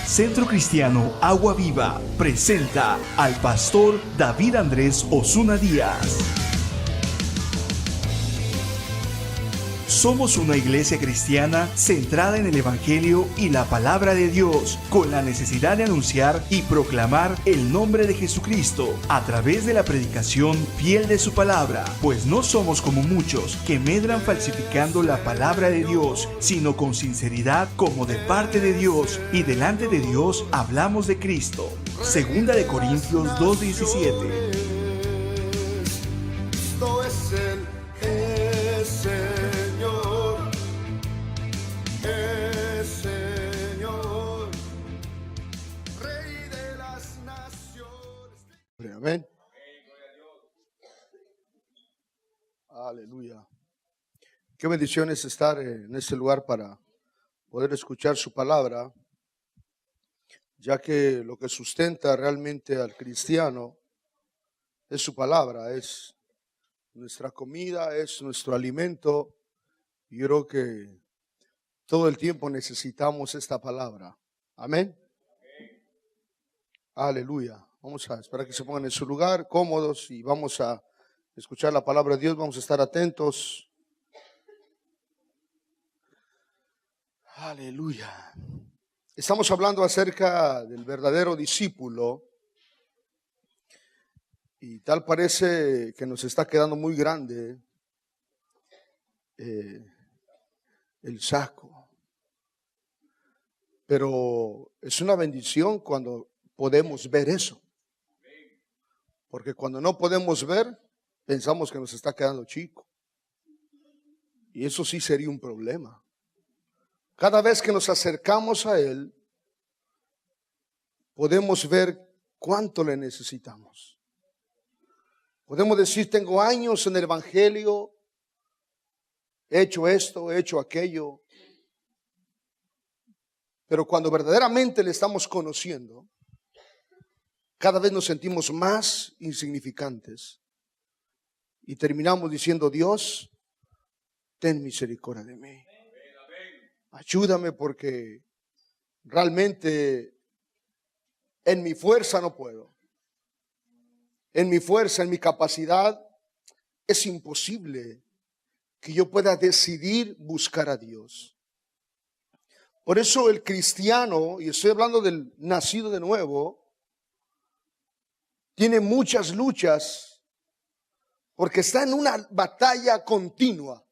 Centro Cristiano Agua Viva presenta al pastor David Andrés Osuna Díaz. Somos una iglesia cristiana centrada en el Evangelio y la palabra de Dios, con la necesidad de anunciar y proclamar el nombre de Jesucristo a través de la predicación fiel de su palabra, pues no somos como muchos que medran falsificando la palabra de Dios, sino con sinceridad como de parte de Dios, y delante de Dios hablamos de Cristo. Segunda de Corintios 2:17. Amén. Aleluya. Qué bendición es estar en este lugar para poder escuchar su palabra, ya que lo que sustenta realmente al cristiano es su palabra, es nuestra comida, es nuestro alimento. Y yo creo que todo el tiempo necesitamos esta palabra. Amén. Aleluya. Vamos a esperar que se pongan en su lugar, cómodos, y vamos a escuchar la palabra de Dios. Vamos a estar atentos. Aleluya. Estamos hablando acerca del verdadero discípulo, y tal parece que nos está quedando muy grande el saco. Pero es una bendición cuando podemos ver eso. Porque cuando no podemos ver, pensamos que nos está quedando chico. Y eso sí sería un problema. Cada vez que nos acercamos a Él, podemos ver cuánto le necesitamos. Podemos decir, tengo años en el Evangelio, he hecho esto, he hecho aquello. Pero cuando verdaderamente le estamos conociendo, cada vez nos sentimos más insignificantes y terminamos diciendo, Dios, ten misericordia de mí. Ayúdame, porque realmente en mi fuerza no puedo. En mi fuerza, en mi capacidad, es imposible que yo pueda decidir buscar a Dios. Por eso el cristiano, y estoy hablando del nacido de nuevo, tiene muchas luchas porque está en una batalla continua.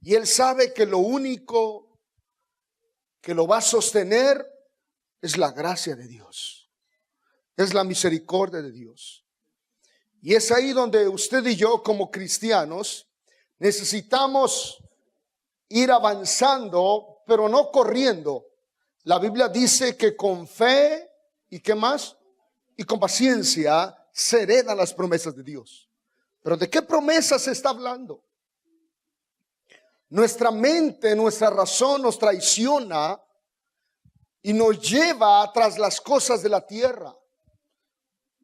Y él sabe que lo único que lo va a sostener es la gracia de Dios. Es la misericordia de Dios. Y es ahí donde usted y yo como cristianos necesitamos ir avanzando, pero no corriendo. La Biblia dice que con fe y ¿qué más? Y con paciencia se heredan las promesas de Dios. Pero ¿de qué promesas se está hablando? Nuestra mente, nuestra razón nos traiciona y nos lleva tras las cosas de la tierra.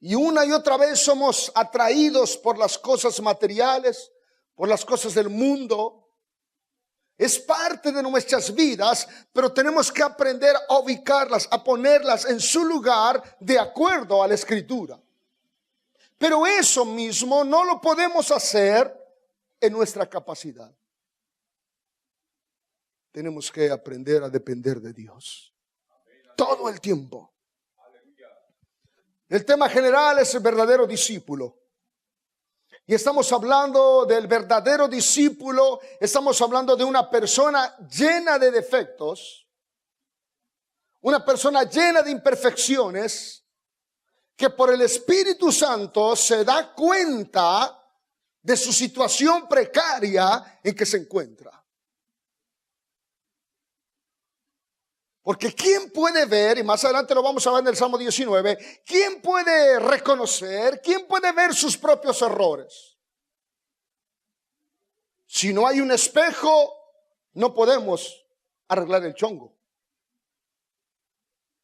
Y una y otra vez somos atraídos por las cosas materiales, por las cosas del mundo. Es parte de nuestras vidas, pero tenemos que aprender a ubicarlas, a ponerlas en su lugar de acuerdo a la Escritura. Pero eso mismo no lo podemos hacer en nuestra capacidad. Tenemos que aprender a depender de Dios todo el tiempo. El tema general es el verdadero discípulo. Y estamos hablando del verdadero discípulo, estamos hablando de una persona llena de defectos, una persona llena de imperfecciones, que por el Espíritu Santo se da cuenta de su situación precaria en que se encuentra. Porque ¿quién puede ver, y más adelante lo vamos a ver en el Salmo 19, quién puede reconocer, quién puede ver sus propios errores? Si no hay un espejo, no podemos arreglar el chongo.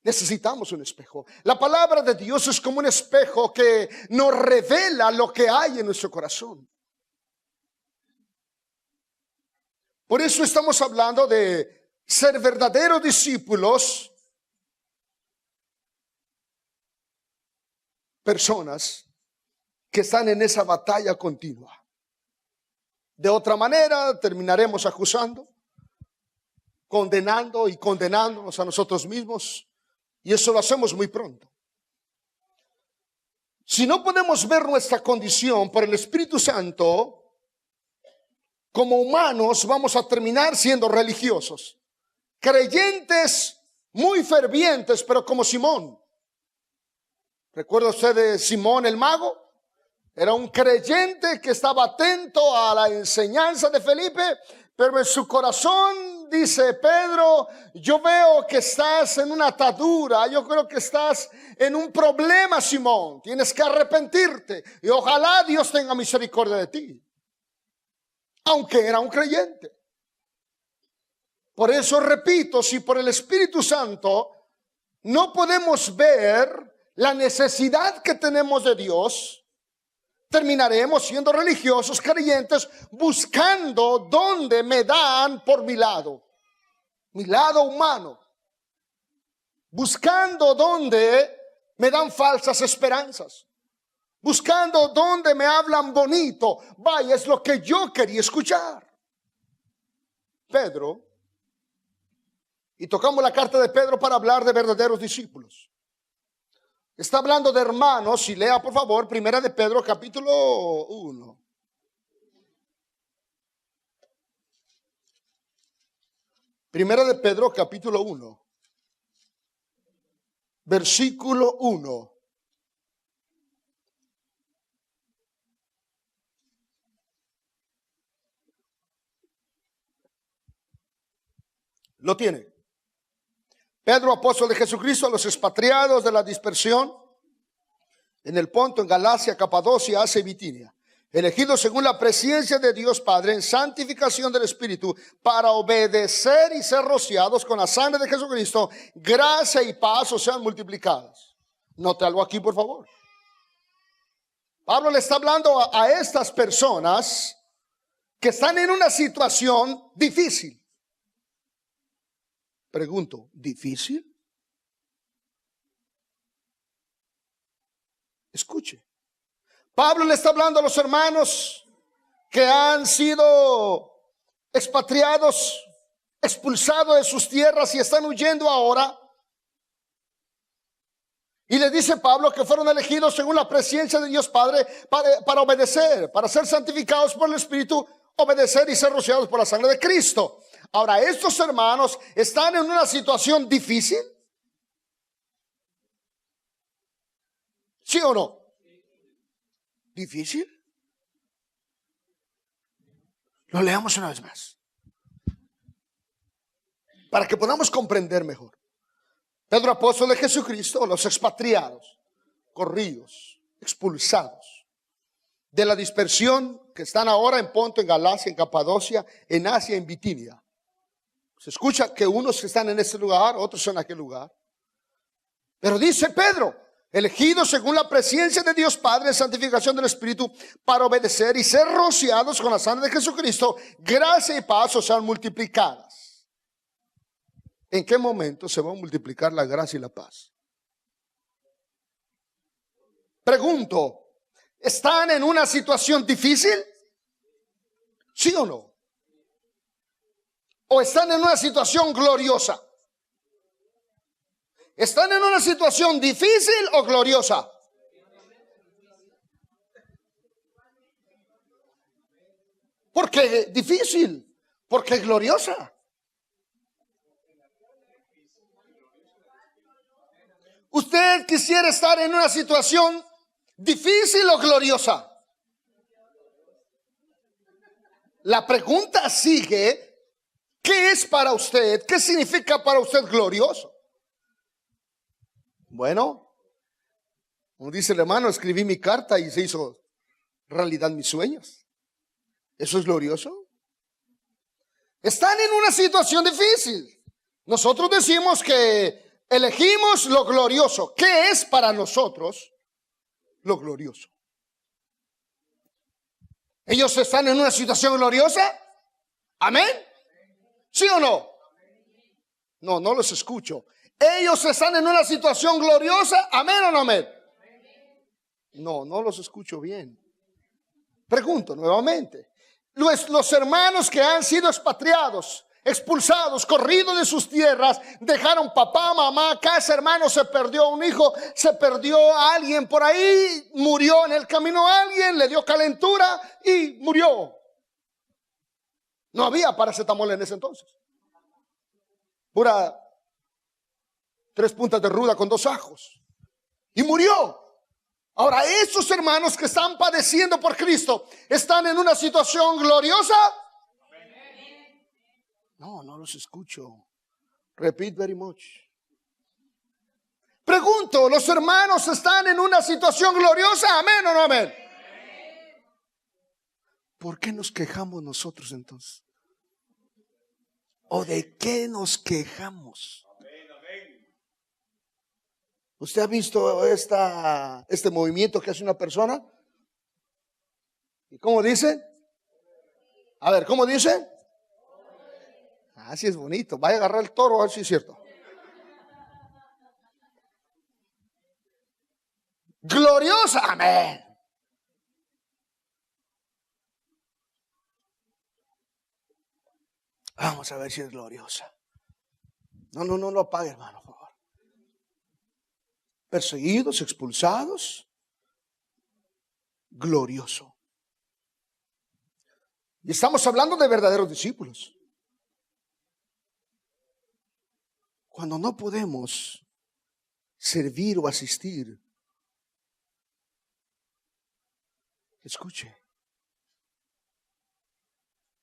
Necesitamos un espejo. La palabra de Dios es como un espejo que nos revela lo que hay en nuestro corazón. Por eso estamos hablando de ser verdaderos discípulos personas que están en esa batalla continua. De otra manera, terminaremos acusando, condenando y condenándonos a nosotros mismos. Y eso lo hacemos muy pronto. Si no podemos ver nuestra condición por el Espíritu Santo, como humanos vamos a terminar siendo religiosos, creyentes muy fervientes, pero como Simón. ¿Recuerda usted de Simón el mago? Era un creyente que estaba atento a la enseñanza de Felipe, pero en su corazón dice: Pedro, yo veo que estás en una atadura, yo creo que estás en un problema, Simón, tienes que arrepentirte y ojalá Dios tenga misericordia de ti. Aunque era un creyente. Por eso repito, si por el Espíritu Santo no podemos ver la necesidad que tenemos de Dios, terminaremos siendo religiosos, creyentes, buscando dónde me dan por mi lado humano, buscando dónde me dan falsas esperanzas, buscando dónde me hablan bonito. Vaya, es lo que yo quería escuchar. Pedro, y tocamos la carta de Pedro para hablar de verdaderos discípulos. Está hablando de hermanos, y lea por favor Primera de Pedro capítulo 1. Primera de Pedro capítulo 1. Versículo 1. Lo tiene. Pedro, apóstol de Jesucristo, a los expatriados de la dispersión en el Ponto, en Galacia, Capadocia, Asia y Bitinia, elegidos según la presencia de Dios Padre en santificación del Espíritu, para obedecer y ser rociados con la sangre de Jesucristo, gracia y paz os sean multiplicadas. Note algo aquí, por favor. Pablo le está hablando a estas personas que están en una situación difícil. Pregunto, ¿difícil? Escuche. Pablo le está hablando a los hermanos que han sido expatriados, expulsados de sus tierras y están huyendo ahora. Y le dice Pablo que fueron elegidos según la presencia de Dios Padre para obedecer, para ser santificados por el Espíritu, obedecer y ser rociados por la sangre de Cristo. Ahora, estos hermanos están en una situación difícil. ¿Sí o no? ¿Difícil? Lo leamos una vez más, para que podamos comprender mejor. Pedro, apóstol de Jesucristo, los expatriados, corridos, expulsados de la dispersión que están ahora en Ponto, en Galacia, en Capadocia, en Asia, en Bitinia. Se escucha que unos están en este lugar, otros en aquel lugar. Pero dice Pedro, elegidos según la presencia de Dios Padre en santificación del Espíritu, para obedecer y ser rociados con la sangre de Jesucristo, gracia y paz os sean multiplicadas. ¿En qué momento se va a multiplicar la gracia y la paz? Pregunto, ¿están en una situación difícil? ¿Sí o no? ¿O están en una situación gloriosa? ¿Están en una situación difícil o gloriosa? ¿Por qué difícil? ¿Por qué gloriosa? ¿Usted quisiera estar en una situación difícil o gloriosa? La pregunta sigue, ¿qué es para usted? ¿Qué significa para usted glorioso? Bueno, como dice el hermano, escribí mi carta y se hizo realidad mis sueños. ¿Eso es glorioso? Están en una situación difícil. Nosotros decimos que elegimos lo glorioso. ¿Qué es para nosotros lo glorioso? ¿Ellos están en una situación gloriosa? ¿Amén? ¿Sí o no? No, no los escucho. ¿Ellos están en una situación gloriosa? ¿Amén o no amén? No los escucho bien. Pregunto nuevamente. Los hermanos que han sido expatriados, expulsados, corridos de sus tierras, dejaron papá, mamá, casa, hermano, se perdió un hijo, se perdió a alguien por ahí, murió en el camino a alguien, le dio calentura y murió. No había paracetamol en ese entonces. Pura 3 puntas de ruda con 2 ajos. Y murió. Ahora, esos hermanos que están padeciendo por Cristo, ¿están en una situación gloriosa? No los escucho. Repeat very much. Pregunto, ¿los hermanos están en una situación gloriosa? ¿Amén o no amén? ¿Por qué nos quejamos nosotros entonces? ¿O de qué nos quejamos? ¿Usted ha visto este movimiento que hace una persona? ¿Y cómo dice? A ver, ¿cómo dice? Así es bonito. Vaya a agarrar el toro, a ver si es cierto. Gloriosa, amén. Vamos a ver si es gloriosa. No lo apague, hermano, por favor. Perseguidos, expulsados, glorioso. Y estamos hablando de verdaderos discípulos. Cuando no podemos servir o asistir, escuche,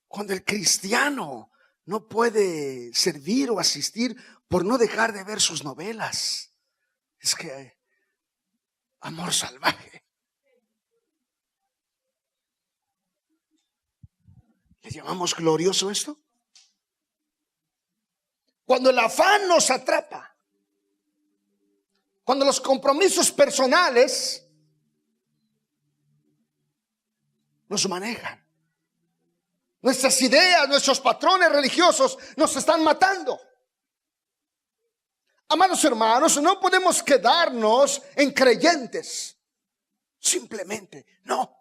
cuando el cristiano no puede servir o asistir por no dejar de ver sus novelas, es que amor salvaje. ¿Le llamamos glorioso esto? Cuando el afán nos atrapa, cuando los compromisos personales nos manejan, nuestras ideas, nuestros patrones religiosos nos están matando. Amados hermanos, no podemos quedarnos en creyentes. Simplemente, no.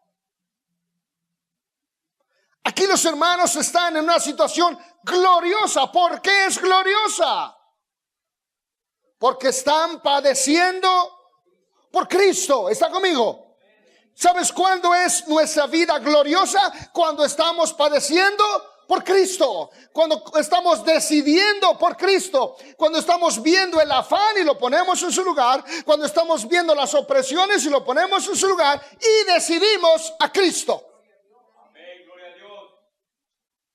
Aquí los hermanos están en una situación gloriosa. ¿Por qué es gloriosa? Porque están padeciendo por Cristo. ¿Está conmigo? ¿Sabes cuándo es nuestra vida gloriosa? Cuando estamos padeciendo por Cristo, cuando estamos decidiendo por Cristo, cuando estamos viendo el afán y lo ponemos en su lugar, cuando estamos viendo las opresiones y lo ponemos en su lugar y decidimos a Cristo. Amén, gloria a Dios.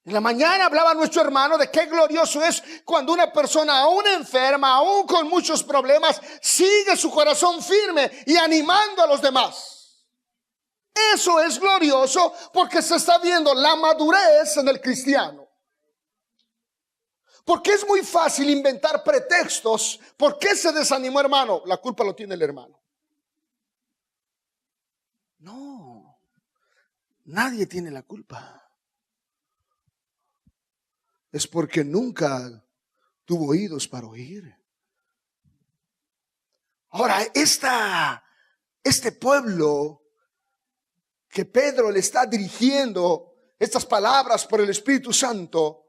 En la mañana hablaba nuestro hermano de qué glorioso es cuando una persona aún enferma, aún con muchos problemas, sigue su corazón firme y animando a los demás. Eso es glorioso porque se está viendo la madurez en el cristiano. Porque es muy fácil inventar pretextos. ¿Por qué se desanimó, hermano? La culpa lo tiene el hermano. No, nadie tiene la culpa. Es porque nunca tuvo oídos para oír. Ahora, este pueblo que Pedro le está dirigiendo estas palabras por el Espíritu Santo,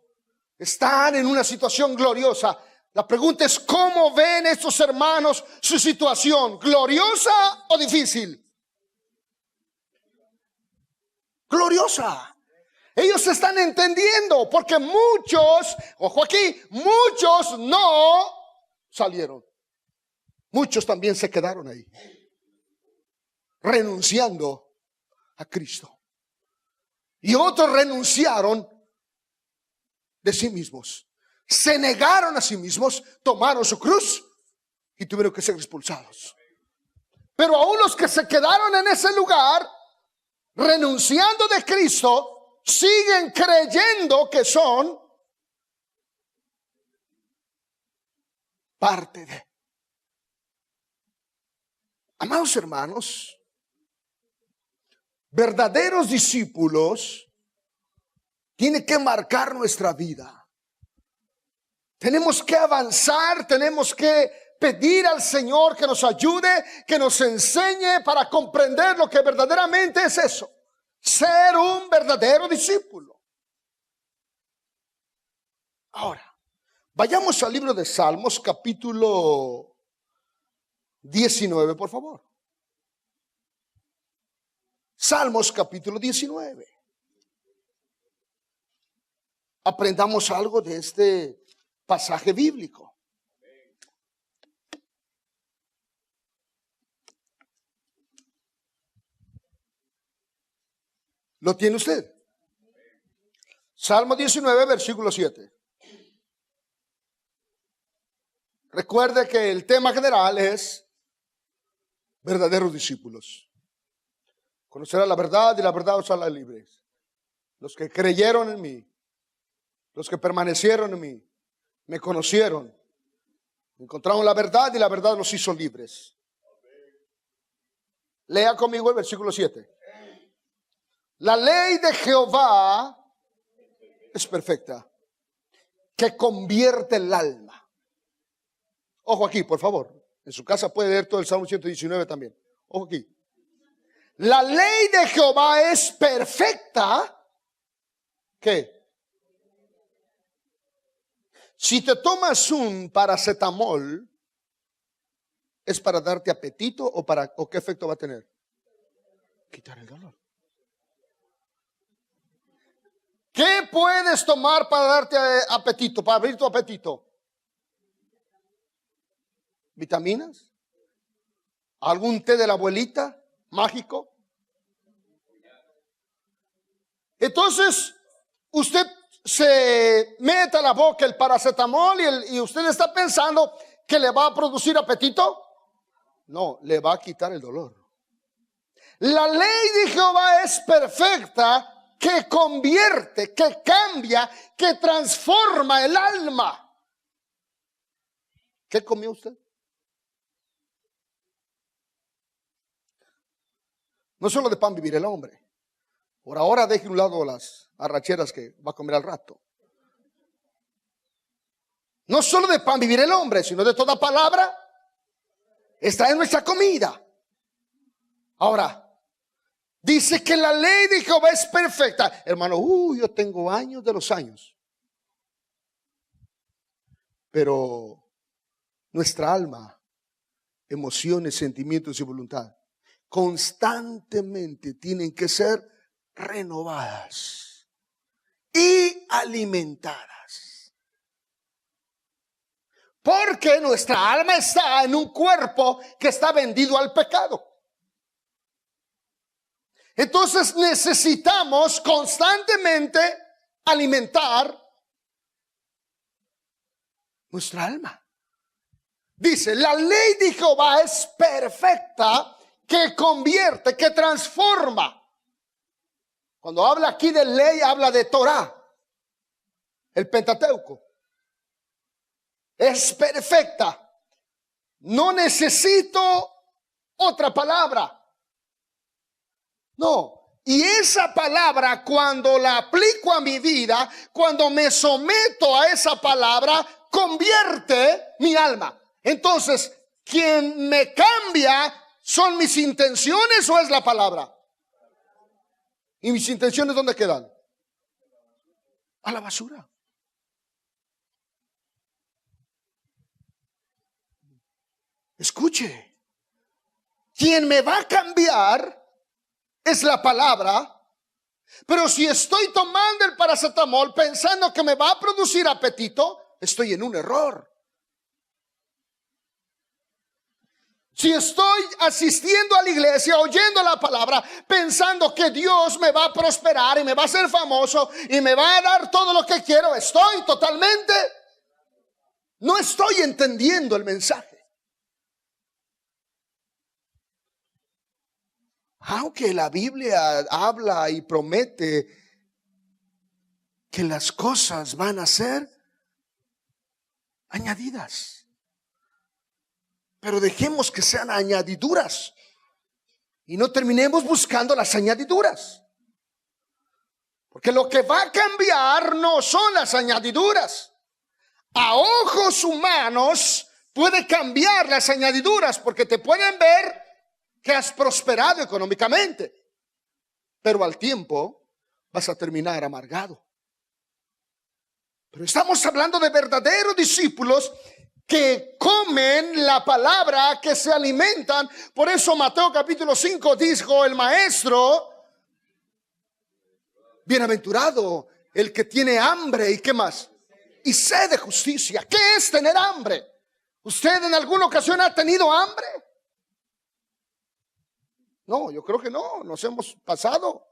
están en una situación gloriosa. La pregunta es, ¿cómo ven estos hermanos su situación? ¿Gloriosa o difícil? Gloriosa. Ellos están entendiendo, porque muchos, ojo aquí, muchos no salieron. Muchos también se quedaron ahí, renunciando a Cristo. Y otros renunciaron de sí mismos, se negaron a sí mismos, tomaron su cruz y tuvieron que ser expulsados. Pero aún los que se quedaron en ese lugar, renunciando de Cristo, siguen creyendo que son parte de. Amados hermanos, verdaderos discípulos tienen que marcar nuestra vida. Tenemos que avanzar, tenemos que pedir al Señor que nos ayude, que nos enseñe para comprender lo que verdaderamente es eso, ser un verdadero discípulo. Ahora, vayamos al libro de Salmos, capítulo 19, por favor. Salmos, capítulo 19. Aprendamos algo de este pasaje bíblico. ¿Lo tiene usted? Salmo 19, versículo 7. Recuerde que el tema general es verdaderos discípulos. Conocerá la verdad y la verdad os hará libres. Los que creyeron en mí, los que permanecieron en mí, me conocieron, encontraron la verdad y la verdad los hizo libres. Lea conmigo el versículo 7. La ley de Jehová es perfecta, que convierte el alma. Ojo aquí, por favor. En su casa puede leer todo el Salmo 119 también. Ojo aquí. La ley de Jehová es perfecta. ¿Qué? Si te tomas un paracetamol, ¿es para darte apetito o qué efecto va a tener? Quitar el dolor. ¿Qué puedes tomar para darte apetito, para abrir tu apetito? ¿Vitaminas? ¿Algún té de la abuelita mágico? Entonces, usted se mete a la boca el paracetamol y usted está pensando que le va a producir apetito. No, le va a quitar el dolor. La ley de Jehová es perfecta, que convierte, que cambia, que transforma el alma. ¿Qué comió usted? No solo de pan vivir el hombre. Por ahora deje a un lado las arracheras que va a comer al rato. No solo de pan vivir el hombre, sino de toda palabra está en nuestra comida. Ahora, dice que la ley de Jehová es perfecta. Hermano, yo tengo años de los años. Pero nuestra alma, emociones, sentimientos y voluntad constantemente tienen que ser renovadas y alimentadas. Porque nuestra alma está en un cuerpo que está vendido al pecado. Entonces necesitamos constantemente alimentar nuestra alma. Dice, la ley de Jehová es perfecta, que convierte, que transforma. Cuando habla aquí de ley, habla de Torah, el Pentateuco. Es perfecta. No necesito otra palabra. No, y esa palabra cuando la aplico a mi vida, cuando me someto a esa palabra, convierte mi alma. Entonces, ¿quién me cambia son mis intenciones o es la palabra? ¿Y mis intenciones dónde quedan? A la basura. Escuche, quien me va a cambiar es la palabra, pero si estoy tomando el paracetamol pensando que me va a producir apetito, estoy en un error. Si estoy asistiendo a la iglesia, oyendo la palabra, pensando que Dios me va a prosperar y me va a hacer famoso y me va a dar todo lo que quiero, no estoy entendiendo el mensaje. Aunque la Biblia habla y promete que las cosas van a ser añadidas, pero dejemos que sean añadiduras y no terminemos buscando las añadiduras, porque lo que va a cambiar no son las añadiduras. A ojos humanos puede cambiar las añadiduras porque te pueden ver que has prosperado económicamente, pero al tiempo vas a terminar amargado. Pero estamos hablando de verdaderos discípulos que comen la palabra, que se alimentan. Por eso Mateo capítulo 5 dijo el maestro: bienaventurado el que tiene hambre y qué más, y sed de justicia. ¿Qué es tener hambre? ¿Usted en alguna ocasión ha tenido hambre? No, yo creo que no, nos hemos pasado.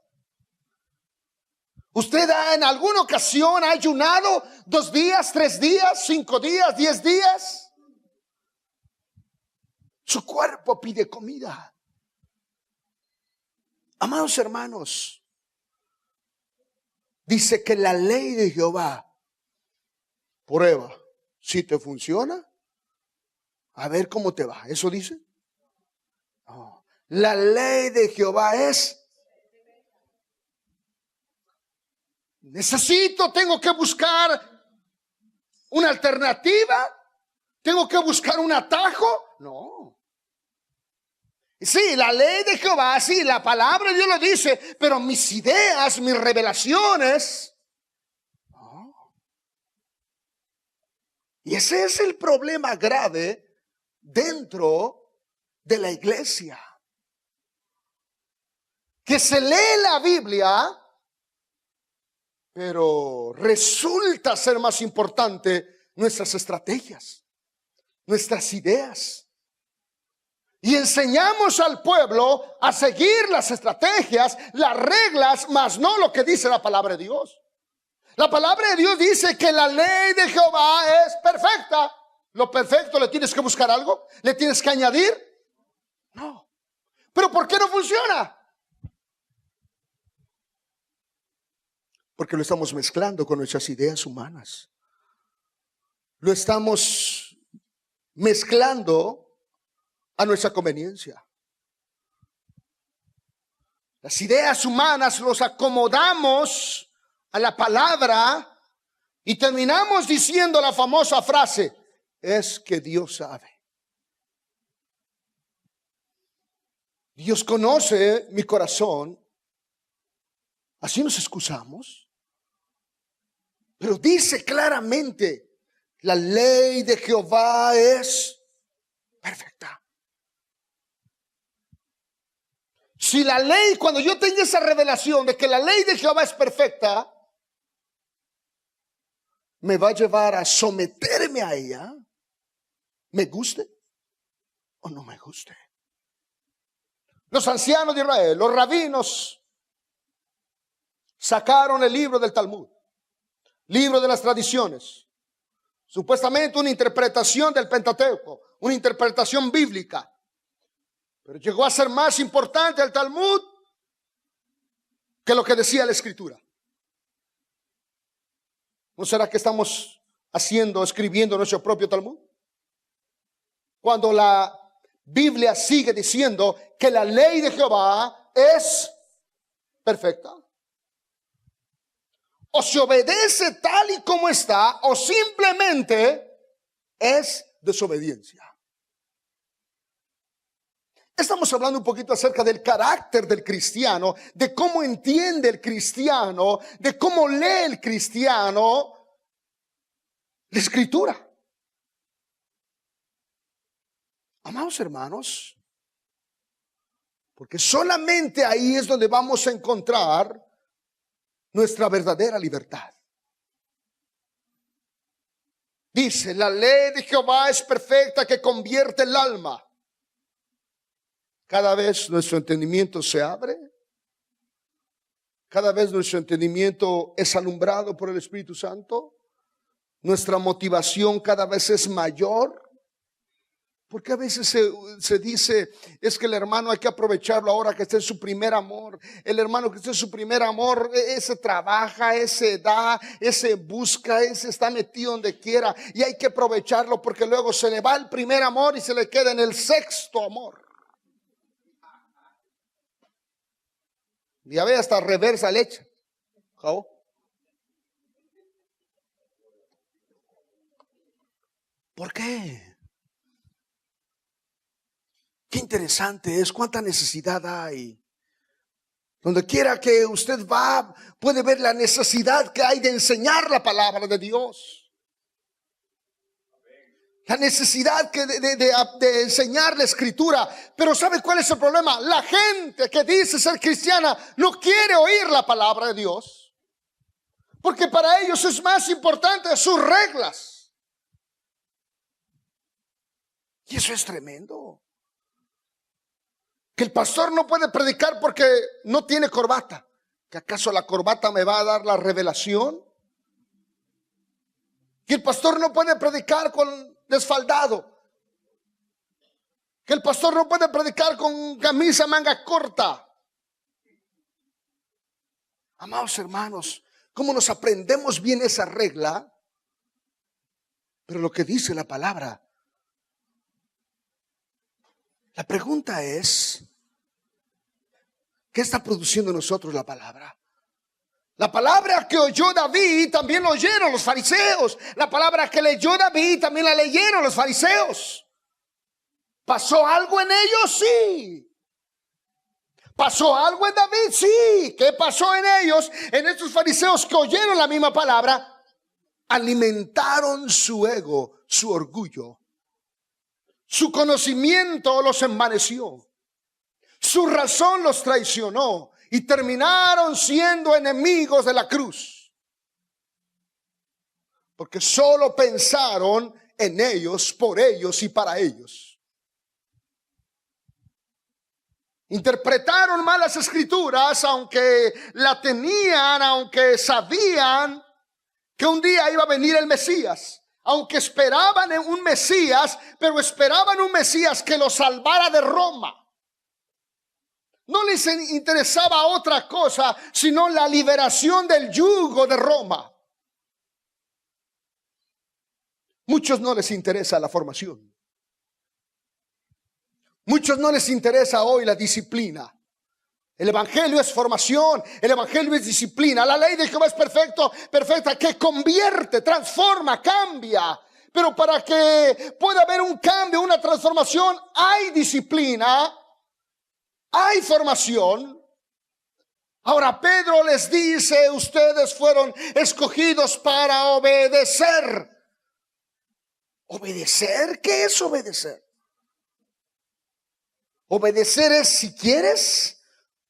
¿Usted en alguna ocasión ha ayunado 2 días, 3 días, 5 días, 10 días? Su cuerpo pide comida. Amados hermanos, dice que la ley de Jehová prueba si te funciona, a ver cómo te va. ¿Eso dice? No. La ley de Jehová es: tengo que buscar una alternativa, tengo que buscar un atajo. No. Sí, la ley de Jehová, sí, la palabra de Dios lo dice, pero mis ideas, mis revelaciones, no. Y ese es el problema grave dentro de la iglesia, que se lee la Biblia, pero resulta ser más importante nuestras estrategias, nuestras ideas. Y enseñamos al pueblo a seguir las estrategias, las reglas, más no lo que dice la palabra de Dios. La palabra de Dios dice que la ley de Jehová es perfecta. ¿Lo perfecto le tienes que buscar algo? ¿Le tienes que añadir? No. ¿Pero por qué no funciona? Porque lo estamos mezclando con nuestras ideas humanas. Lo estamos mezclando a nuestra conveniencia. Las ideas humanas los acomodamos a la palabra y terminamos diciendo la famosa frase: es que Dios sabe. Dios conoce mi corazón. Así nos excusamos. Pero dice claramente: la ley de Jehová es perfecta. Si la ley, cuando yo tenga esa revelación de que la ley de Jehová es perfecta, me va a llevar a someterme a ella, me guste o no me guste. Los ancianos de Israel, los rabinos, sacaron el libro del Talmud, libro de las tradiciones, supuestamente una interpretación del Pentateuco, una interpretación bíblica. Pero llegó a ser más importante el Talmud que lo que decía la Escritura. ¿No será que estamos escribiendo nuestro propio Talmud? Cuando la Biblia sigue diciendo que la ley de Jehová es perfecta. O se obedece tal y como está, o simplemente es desobediencia. Estamos hablando un poquito acerca del carácter del cristiano, de cómo entiende el cristiano, de cómo lee el cristiano la Escritura. Amados hermanos, porque solamente ahí es donde vamos a encontrar nuestra verdadera libertad. Dice: la ley de Jehová es perfecta, que convierte el alma. Cada vez nuestro entendimiento se abre, cada vez nuestro entendimiento es alumbrado por el Espíritu Santo, nuestra motivación cada vez es mayor. Porque a veces se dice: es que el hermano hay que aprovecharlo ahora que está en su primer amor. El hermano que está en su primer amor, ese trabaja, ese da, ese busca, ese está metido donde quiera. Y hay que aprovecharlo porque luego se le va el primer amor y se le queda en el sexto amor. Ya ve, hasta reversa leche. ¿Cómo? ¿Por qué? Qué interesante es, cuánta necesidad hay. Donde quiera que usted va, puede ver la necesidad que hay de enseñar la palabra de Dios. La necesidad de enseñar la escritura. Pero ¿sabe cuál es el problema? La gente que dice ser cristiana no quiere oír la palabra de Dios. Porque para ellos es más importante sus reglas. Y eso es tremendo. Que el pastor no puede predicar porque no tiene corbata. ¿Que acaso la corbata me va a dar la revelación? Que el pastor no puede predicar con desfaldado. Que el pastor no puede predicar con camisa manga corta. Amados hermanos, ¿cómo nos aprendemos bien esa regla? Pero lo que dice la palabra. La pregunta es, ¿qué está produciendo en nosotros la palabra? La palabra que oyó David también lo oyeron los fariseos. La palabra que leyó David también la leyeron los fariseos. ¿Pasó algo en ellos? Sí. ¿Pasó algo en David? Sí. ¿Qué pasó en ellos? En estos fariseos que oyeron la misma palabra, alimentaron su ego, su orgullo. Su conocimiento los envaneció. Su razón los traicionó. Y terminaron siendo enemigos de la cruz. Porque solo pensaron en ellos, por ellos y para ellos. Interpretaron mal las escrituras, aunque la tenían, aunque sabían que un día iba a venir el Mesías. Aunque esperaban en un Mesías, pero esperaban un Mesías que los salvara de Roma. No les interesaba otra cosa, sino la liberación del yugo de Roma. Muchos no les interesa la formación. Muchos no les interesa hoy la disciplina. El evangelio es formación, el evangelio es disciplina. La ley de Jehová es perfecta, que convierte, transforma, cambia. Pero para que pueda haber un cambio, una transformación, hay disciplina, hay formación. Ahora Pedro les dice, ustedes fueron escogidos para obedecer. ¿Obedecer? ¿Qué es obedecer? Obedecer es si quieres,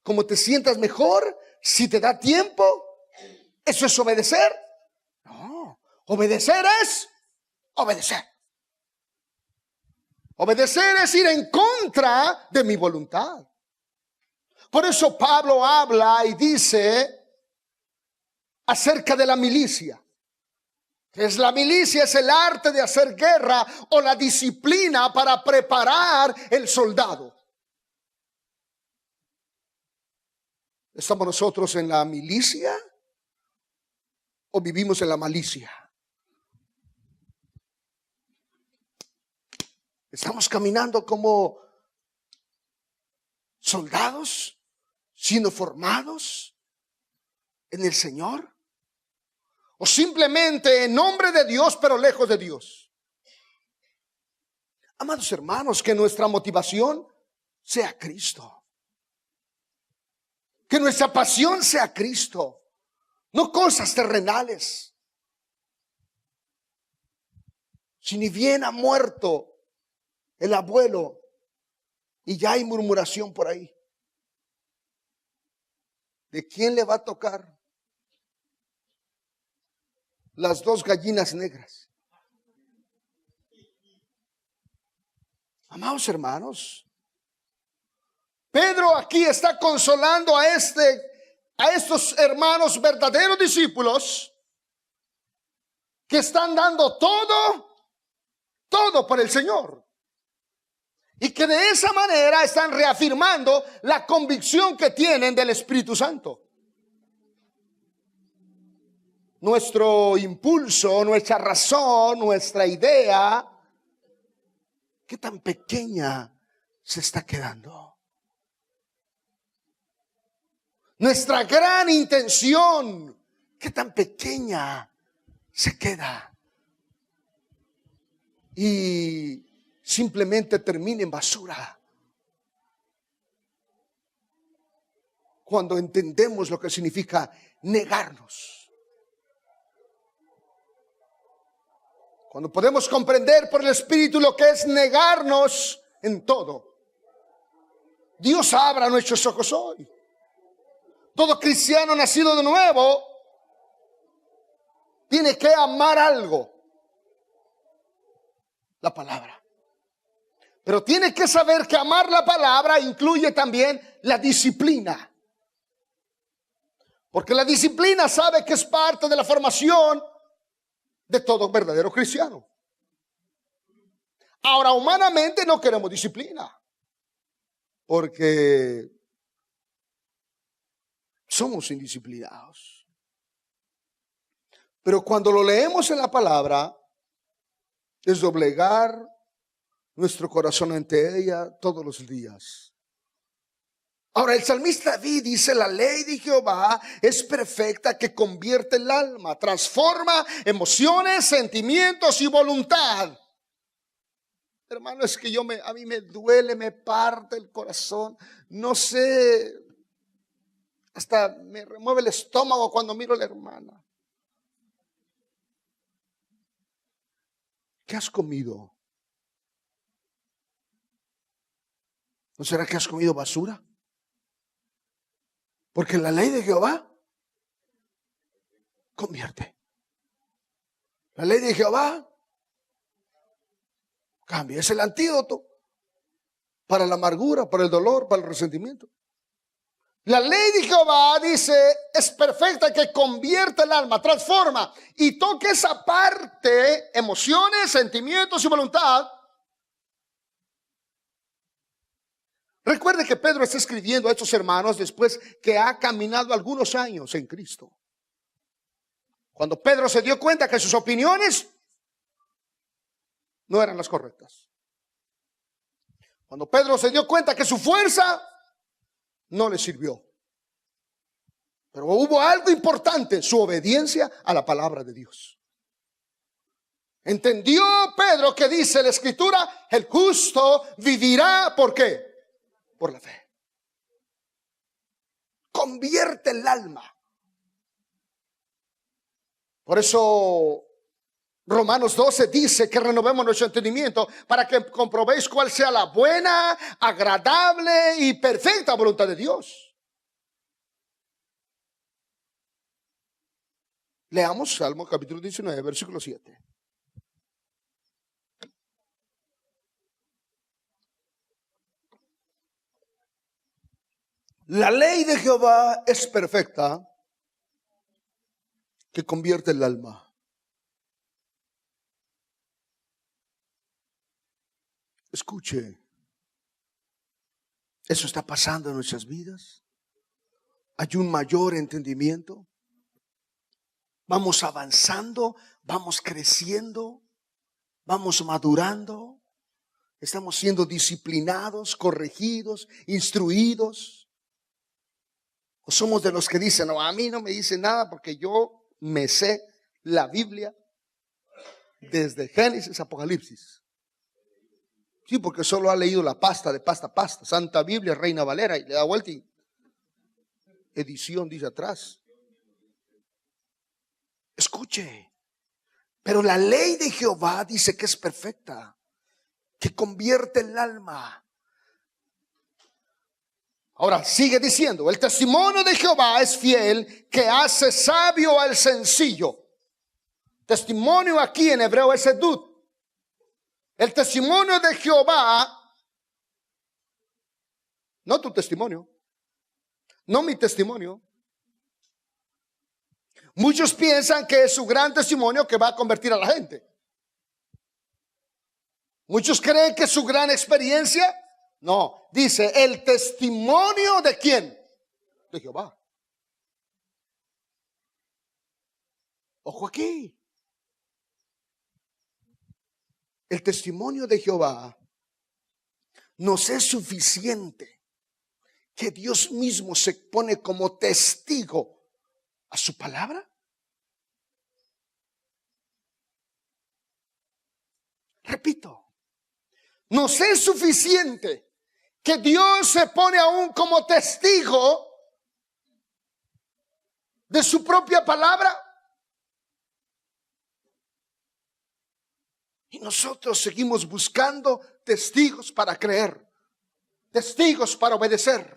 como te sientas mejor, si te da tiempo. ¿Eso es obedecer? No, obedecer es obedecer. Obedecer es ir en contra de mi voluntad. Por eso Pablo habla y dice acerca de la milicia. ¿Qué es la milicia? Es el arte de hacer guerra o la disciplina para preparar el soldado. ¿Estamos nosotros en la milicia o vivimos en la malicia? ¿Estamos caminando como soldados, siendo formados en el Señor? ¿O simplemente en nombre de Dios, pero lejos de Dios? Amados hermanos, que nuestra motivación sea Cristo. Que nuestra pasión sea Cristo, no cosas terrenales. Si ni bien ha muerto el abuelo y ya hay murmuración por ahí, ¿de quién le va a tocar las 2 gallinas negras? Amados hermanos, Pedro aquí está consolando a estos hermanos verdaderos discípulos que están dando todo por el Señor. Y que de esa manera están reafirmando la convicción que tienen del Espíritu Santo. Nuestro impulso, nuestra razón, nuestra idea, ¿qué tan pequeña se está quedando? Nuestra gran intención, ¿qué tan pequeña se queda? Y simplemente termina en basura. cuando entendemos lo que significa negarnos. Cuando podemos comprender por el Espíritu lo que es negarnos en todo. Dios abra nuestros ojos hoy. Todo cristiano nacido de nuevo tiene que amar algo. La palabra. Pero tiene que saber que amar la palabra incluye también la disciplina. Porque la disciplina sabe que es parte de la formación de todo verdadero cristiano. Ahora, humanamente no queremos disciplina. Porque somos indisciplinados. Pero cuando lo leemos en la palabra, es doblegar nuestro corazón ante ella todos los días. Ahora, el salmista David dice: la ley de Jehová es perfecta, que convierte el alma, transforma emociones, sentimientos y voluntad. Hermano, es que a mí me duele, me parte el corazón. No sé, hasta me remueve el estómago cuando miro a la hermana. ¿Qué has comido? ¿No será que has comido basura? Porque la ley de Jehová convierte. La ley de Jehová cambia. Es el antídoto para la amargura, para el dolor, para el resentimiento. La ley de Jehová, dice, es perfecta, que convierte el alma, transforma y toca esa parte, emociones, sentimientos y voluntad. Recuerde que Pedro está escribiendo a estos hermanos después que ha caminado algunos años en Cristo. Cuando Pedro se dio cuenta que sus opiniones no eran las correctas. Cuando Pedro se dio cuenta que su fuerza no le sirvió. Pero hubo algo importante: su obediencia a la palabra de Dios. Entendió Pedro que dice la Escritura: el justo vivirá, ¿por qué? Por la fe. Convierte el alma. Por eso Romanos 12 dice que renovemos nuestro entendimiento para que comprobéis cuál sea la buena, agradable y perfecta voluntad de Dios. Leamos Salmo capítulo 19, versículo 7. La ley de Jehová es perfecta, que convierte el alma. Escuche, eso está pasando en nuestras vidas. Hay un mayor entendimiento. Vamos avanzando, vamos creciendo, vamos madurando. Estamos siendo disciplinados, corregidos, instruidos. O somos de los que dicen: no, a mí no me dice nada porque yo me sé la Biblia desde Génesis a Apocalipsis. Sí, porque solo ha leído la pasta de pasta, Santa Biblia, Reina Valera, y le da vuelta y edición dice atrás. Escuche, pero la ley de Jehová dice que es perfecta, que convierte el alma. Ahora sigue diciendo: el testimonio de Jehová es fiel, que hace sabio al sencillo. Testimonio aquí en hebreo es edut. El testimonio de Jehová, no tu testimonio, no mi testimonio. Muchos piensan que es su gran testimonio que va a convertir a la gente. Muchos creen que es su gran experiencia. No, dice el testimonio de ¿quién? De Jehová. Ojo aquí. El testimonio de Jehová nos es suficiente, que Dios mismo se pone como testigo a su palabra. Repito, nos es suficiente que Dios se pone aún como testigo de su propia palabra. Y nosotros seguimos buscando testigos para creer, testigos para obedecer.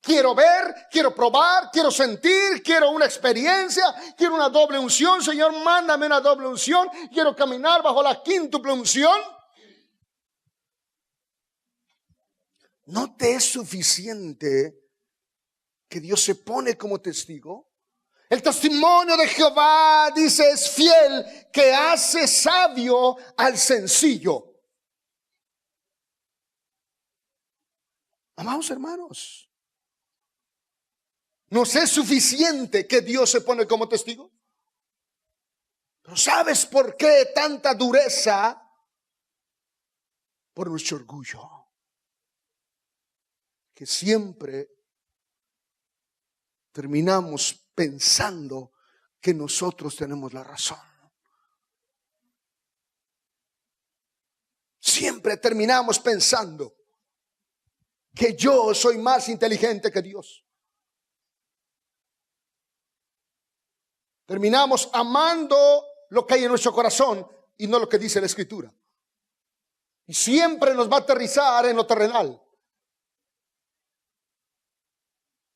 Quiero ver, quiero probar, quiero sentir, quiero una experiencia, quiero una doble unción. Señor, mándame una doble unción. Quiero caminar bajo la quíntuple unción. ¿No te es suficiente que Dios se pone como testigo? El testimonio de Jehová, dice, es fiel, que hace sabio al sencillo. Amados hermanos, ¿nos es suficiente que Dios se pone como testigo? Pero ¿sabes por qué tanta dureza? Por nuestro orgullo, que siempre terminamos pensando que nosotros tenemos la razón. Siempre terminamos pensando que yo soy más inteligente que Dios. Terminamos amando lo que hay en nuestro corazón y no lo que dice la Escritura. Y siempre nos va a aterrizar en lo terrenal.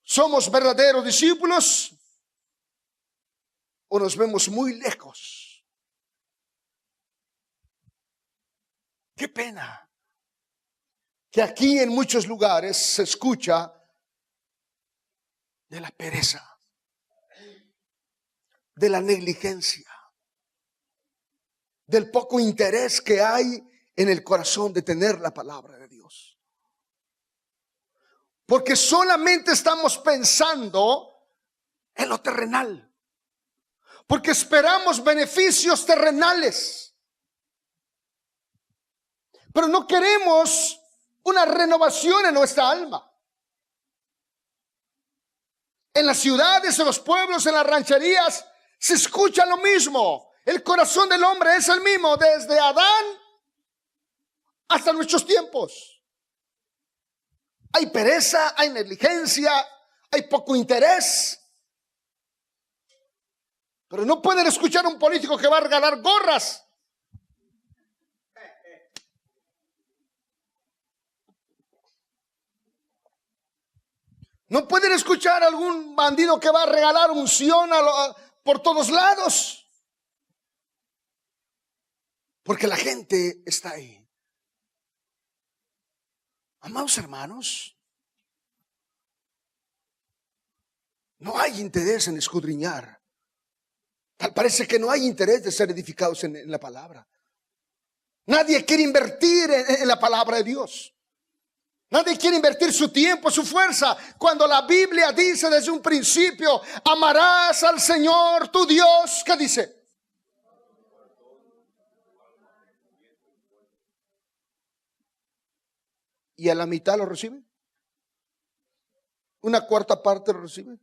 ¿Somos verdaderos discípulos o nos vemos muy lejos? Qué pena que aquí en muchos lugares se escucha de la pereza, de la negligencia, del poco interés que hay en el corazón de tener la palabra de Dios. Porque solamente estamos pensando en lo terrenal. Porque esperamos beneficios terrenales. Pero no queremos una renovación en nuestra alma. En las ciudades, en los pueblos, en las rancherías, se escucha lo mismo. El corazón del hombre es el mismo desde Adán hasta nuestros tiempos. Hay pereza, hay negligencia, hay poco interés. Pero no pueden escuchar a un político que va a regalar gorras. No pueden escuchar a algún bandido que va a regalar unción por todos lados. Porque la gente está ahí. Amados hermanos, no hay interés en escudriñar. Tal parece que no hay interés de ser edificados en la palabra. Nadie quiere invertir en la palabra de Dios. Nadie quiere invertir su tiempo, su fuerza, cuando la Biblia dice desde un principio: amarás al Señor tu Dios. ¿Qué dice? ¿Y a la mitad lo recibe? ¿Una cuarta parte lo recibe?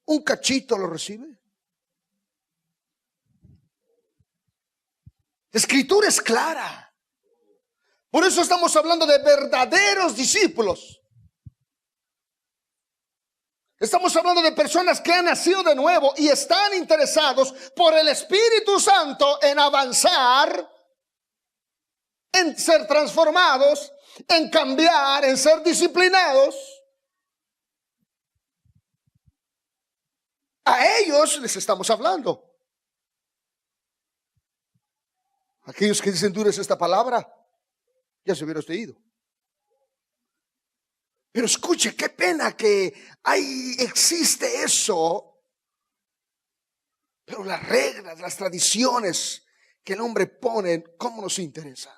¿Un cachito lo recibe? La Escritura es clara. Por eso estamos hablando de verdaderos discípulos. Estamos hablando de personas que han nacido de nuevo y están interesados por el Espíritu Santo en avanzar, en ser transformados, en cambiar, en ser disciplinados. A ellos les estamos hablando. Aquellos que dicen dura es esta palabra, ya se hubiera usted ido. Pero escuche, qué pena que existe eso. Pero las reglas, las tradiciones que el hombre pone, ¿cómo nos interesan?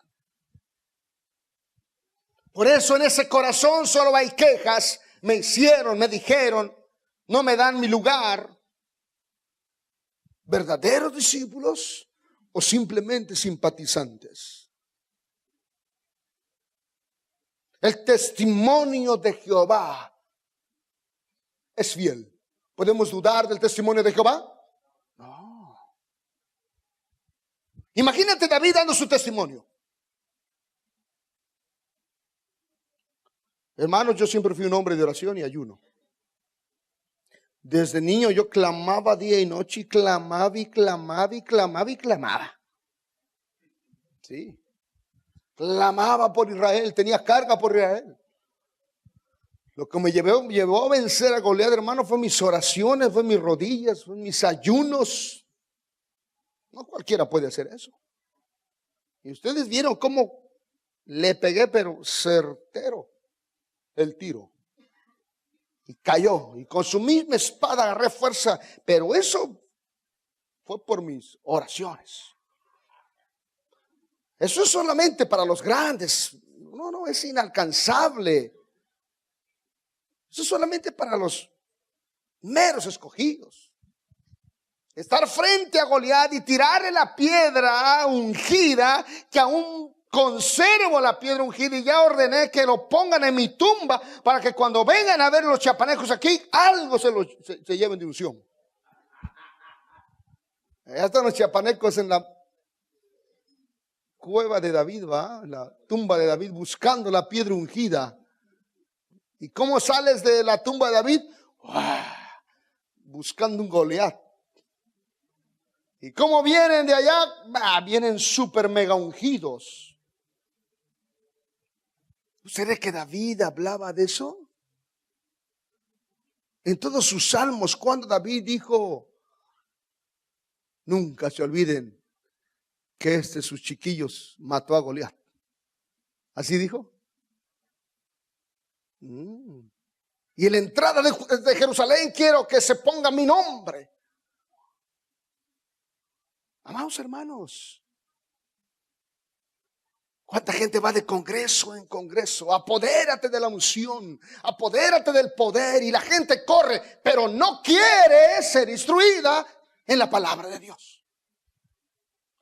Por eso en ese corazón solo hay quejas. Me hicieron, me dijeron, no me dan mi lugar. ¿Verdaderos discípulos o simplemente simpatizantes? El testimonio de Jehová es fiel. ¿Podemos dudar del testimonio de Jehová? No. Imagínate David dando su testimonio. Hermanos, yo siempre fui un hombre de oración y ayuno. Desde niño yo clamaba día y noche y clamaba y clamaba y clamaba y clamaba. Sí. Clamaba por Israel, tenía carga por Israel. Lo que me llevó a vencer a Goliat, hermano, fue mis oraciones, fue mis rodillas, fue mis ayunos. No cualquiera puede hacer eso. Y ustedes vieron cómo le pegué, pero certero, el tiro. Y cayó. Y con su misma espada agarré fuerza. Pero eso fue por mis oraciones. Eso es solamente para los grandes. No, es inalcanzable. Eso es solamente para los meros escogidos. Estar frente a Goliat y tirarle la piedra ungida, que aún conservo la piedra ungida y ya ordené que lo pongan en mi tumba para que cuando vengan a ver los chiapanecos aquí, algo se lleven de unción. Allá están los chiapanecos en la cueva de David, ¿va? La tumba de David, buscando la piedra ungida. ¿Y cómo sales de la tumba de David? Buscando un Goliat. ¿Y cómo vienen de allá? Vienen súper mega ungidos. ¿Usted cree que David hablaba de eso? En todos sus salmos, cuando David dijo, nunca se olviden que sus chiquillos mató a Goliat. ¿Así dijo? Y en la entrada de Jerusalén quiero que se ponga mi nombre. Amados hermanos, ¿cuánta gente va de congreso en congreso? Apodérate de la unción, apodérate del poder, y la gente corre, pero no quiere ser instruida en la palabra de Dios.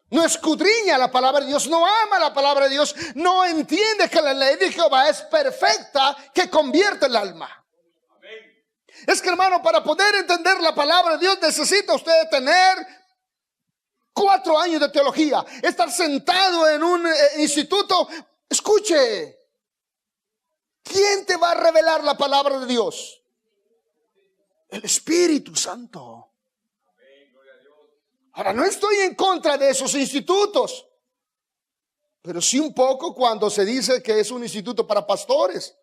No escudriña la palabra de Dios, no ama la palabra de Dios, no entiende que la ley de Jehová es perfecta, que convierte el alma. Amén. Es que, hermano, para poder entender la palabra de Dios necesita usted tener 4 años de teología, estar sentado en un instituto. Escuche, ¿quién te va a revelar la palabra de Dios? El Espíritu Santo. Ahora, no estoy en contra de esos institutos, pero sí un poco cuando se dice que es un instituto para pastores.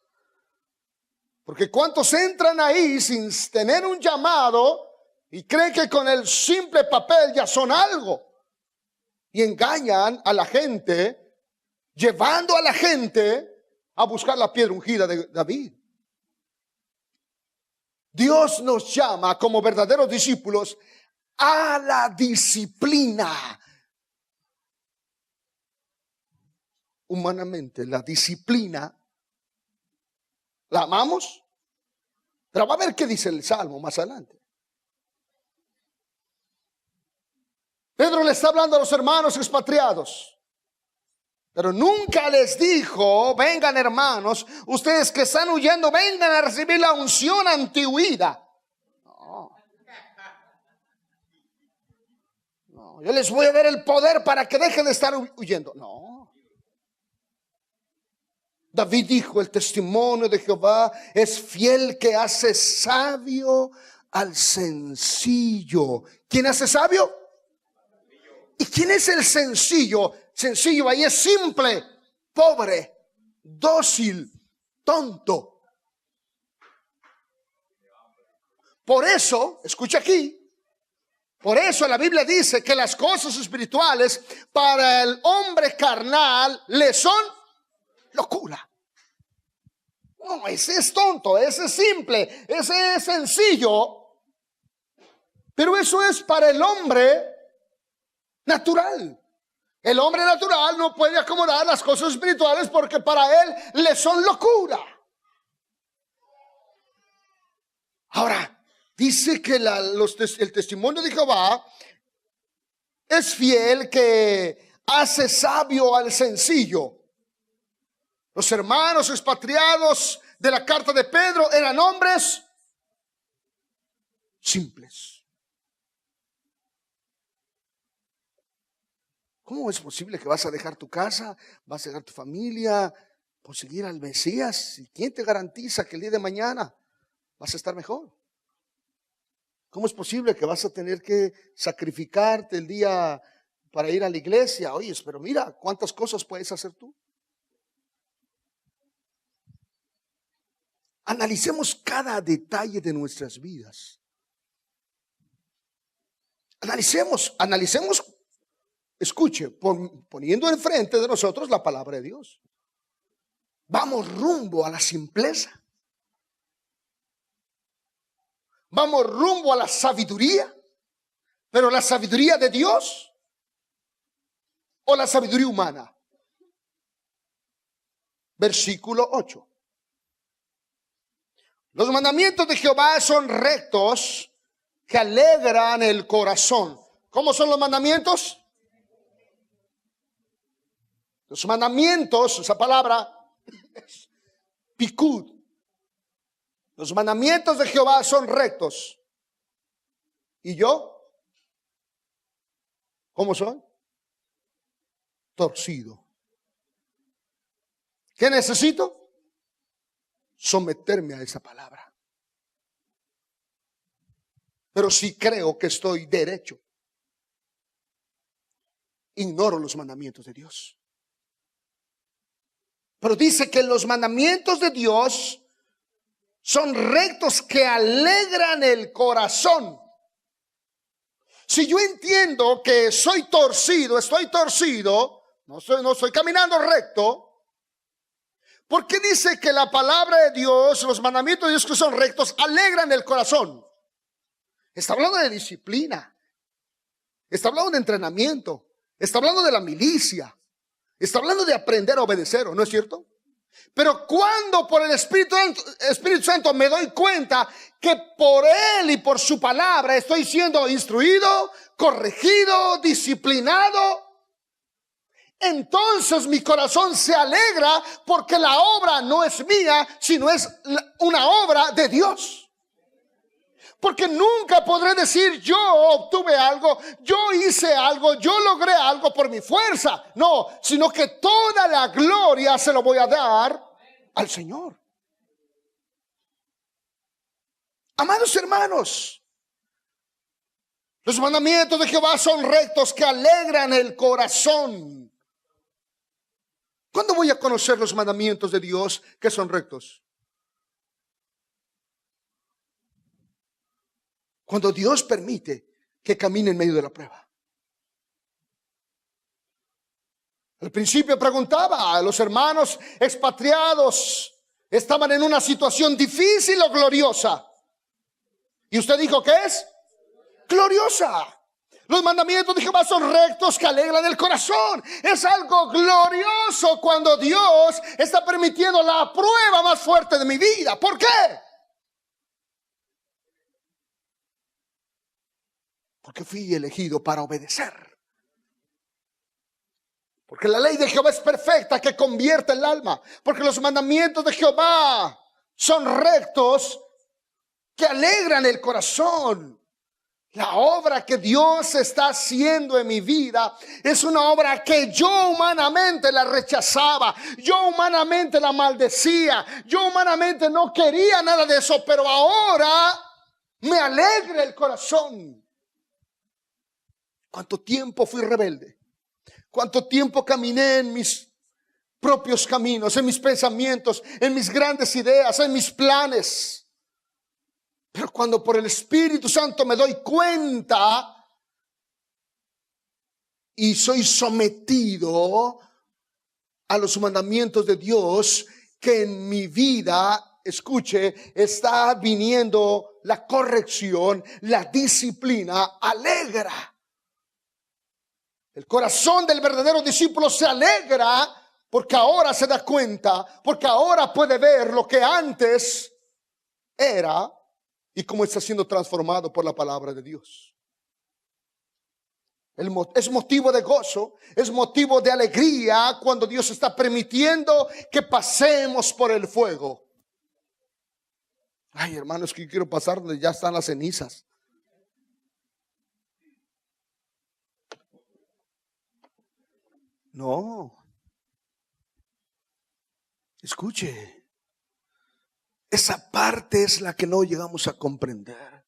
Porque ¿cuántos entran ahí sin tener un llamado y creen que con el simple papel ya son algo? Y engañan a la gente, llevando a la gente a buscar la piedra ungida de David. Dios nos llama como verdaderos discípulos a la disciplina. Humanamente, la disciplina, ¿la amamos? Pero va a ver qué dice el Salmo más adelante. Pedro le está hablando a los hermanos expatriados, pero nunca les dijo, vengan hermanos, ustedes que están huyendo, vengan a recibir la unción antihuida. No, yo les voy a dar el poder para que dejen de estar huyendo. No. David dijo, el testimonio de Jehová es fiel, que hace sabio al sencillo. ¿Quién hace sabio? ¿Y quién es el sencillo? Sencillo ahí es simple, pobre, dócil, tonto. Por eso, escucha aquí, por eso la Biblia dice que las cosas espirituales para el hombre carnal le son locura. No, ese es tonto, ese es simple, ese es sencillo. Pero eso es para el hombre natural. El hombre natural no puede acomodar las cosas espirituales porque para él le son locura. Ahora, dice que el testimonio de Jehová es fiel, que hace sabio al sencillo. Los hermanos expatriados de la carta de Pedro eran hombres simples. ¿Cómo es posible que vas a dejar tu casa, vas a dejar tu familia por seguir al Mesías? ¿Y quién te garantiza que el día de mañana vas a estar mejor? ¿Cómo es posible que vas a tener que sacrificarte el día para ir a la iglesia? Oye, pero mira, ¿cuántas cosas puedes hacer tú? Analicemos cada detalle de nuestras vidas. Analicemos, escuche, poniendo enfrente de nosotros la palabra de Dios. Vamos rumbo a la simpleza. Vamos rumbo a la sabiduría, pero la sabiduría de Dios o la sabiduría humana. Versículo 8. Los mandamientos de Jehová son rectos, que alegran el corazón. ¿Cómo son los mandamientos? Los mandamientos, esa palabra es pikud. Los mandamientos de Jehová son rectos. ¿Y yo? ¿Cómo soy? Torcido. ¿Qué necesito? Someterme a esa palabra. Pero si creo que estoy derecho, ignoro los mandamientos de Dios. Pero dice que los mandamientos de Dios son rectos, que alegran el corazón. Si yo entiendo que estoy torcido, no estoy caminando recto, ¿por qué dice que la palabra de Dios, los mandamientos de Dios que son rectos, alegran el corazón? Está hablando de disciplina, está hablando de entrenamiento, está hablando de la milicia, está hablando de aprender a obedecer, ¿no es cierto? Pero cuando por el Espíritu Santo me doy cuenta que por Él y por su palabra estoy siendo instruido, corregido, disciplinado, entonces mi corazón se alegra, porque la obra no es mía, sino es una obra de Dios. Porque nunca podré decir yo obtuve algo, yo hice algo, yo logré algo por mi fuerza. No, sino que toda la gloria se lo voy a dar al Señor. Amados hermanos, los mandamientos de Jehová son rectos, que alegran el corazón. ¿Cuándo voy a conocer los mandamientos de Dios que son rectos? Cuando Dios permite que camine en medio de la prueba. Al principio preguntaba a los hermanos expatriados, estaban en una situación difícil o gloriosa. Y usted dijo, ¿qué es? Gloriosa. Los mandamientos de Jehová son rectos, que alegran el corazón. Es algo glorioso cuando Dios está permitiendo la prueba más fuerte de mi vida. ¿Por qué? Porque fui elegido para obedecer. Porque la ley de Jehová es perfecta, que convierte el alma. Porque los mandamientos de Jehová son rectos, que alegran el corazón. La obra que Dios está haciendo en mi vida es una obra que yo humanamente la rechazaba, yo humanamente la maldecía, yo humanamente no quería nada de eso, pero ahora me alegra el corazón. ¿Cuánto tiempo fui rebelde? ¿Cuánto tiempo caminé en mis propios caminos, en mis pensamientos, en mis grandes ideas, en mis planes? Pero cuando por el Espíritu Santo me doy cuenta y soy sometido a los mandamientos de Dios, que en mi vida, escuche, está viniendo la corrección, la disciplina, alegra. El corazón del verdadero discípulo se alegra porque ahora se da cuenta, porque ahora puede ver lo que antes era y cómo está siendo transformado por la palabra de Dios. Es motivo de gozo, es motivo de alegría cuando Dios está permitiendo que pasemos por el fuego. Ay, hermanos, que yo quiero pasar donde ya están las cenizas. No. Escuche. Esa parte es la que no llegamos a comprender.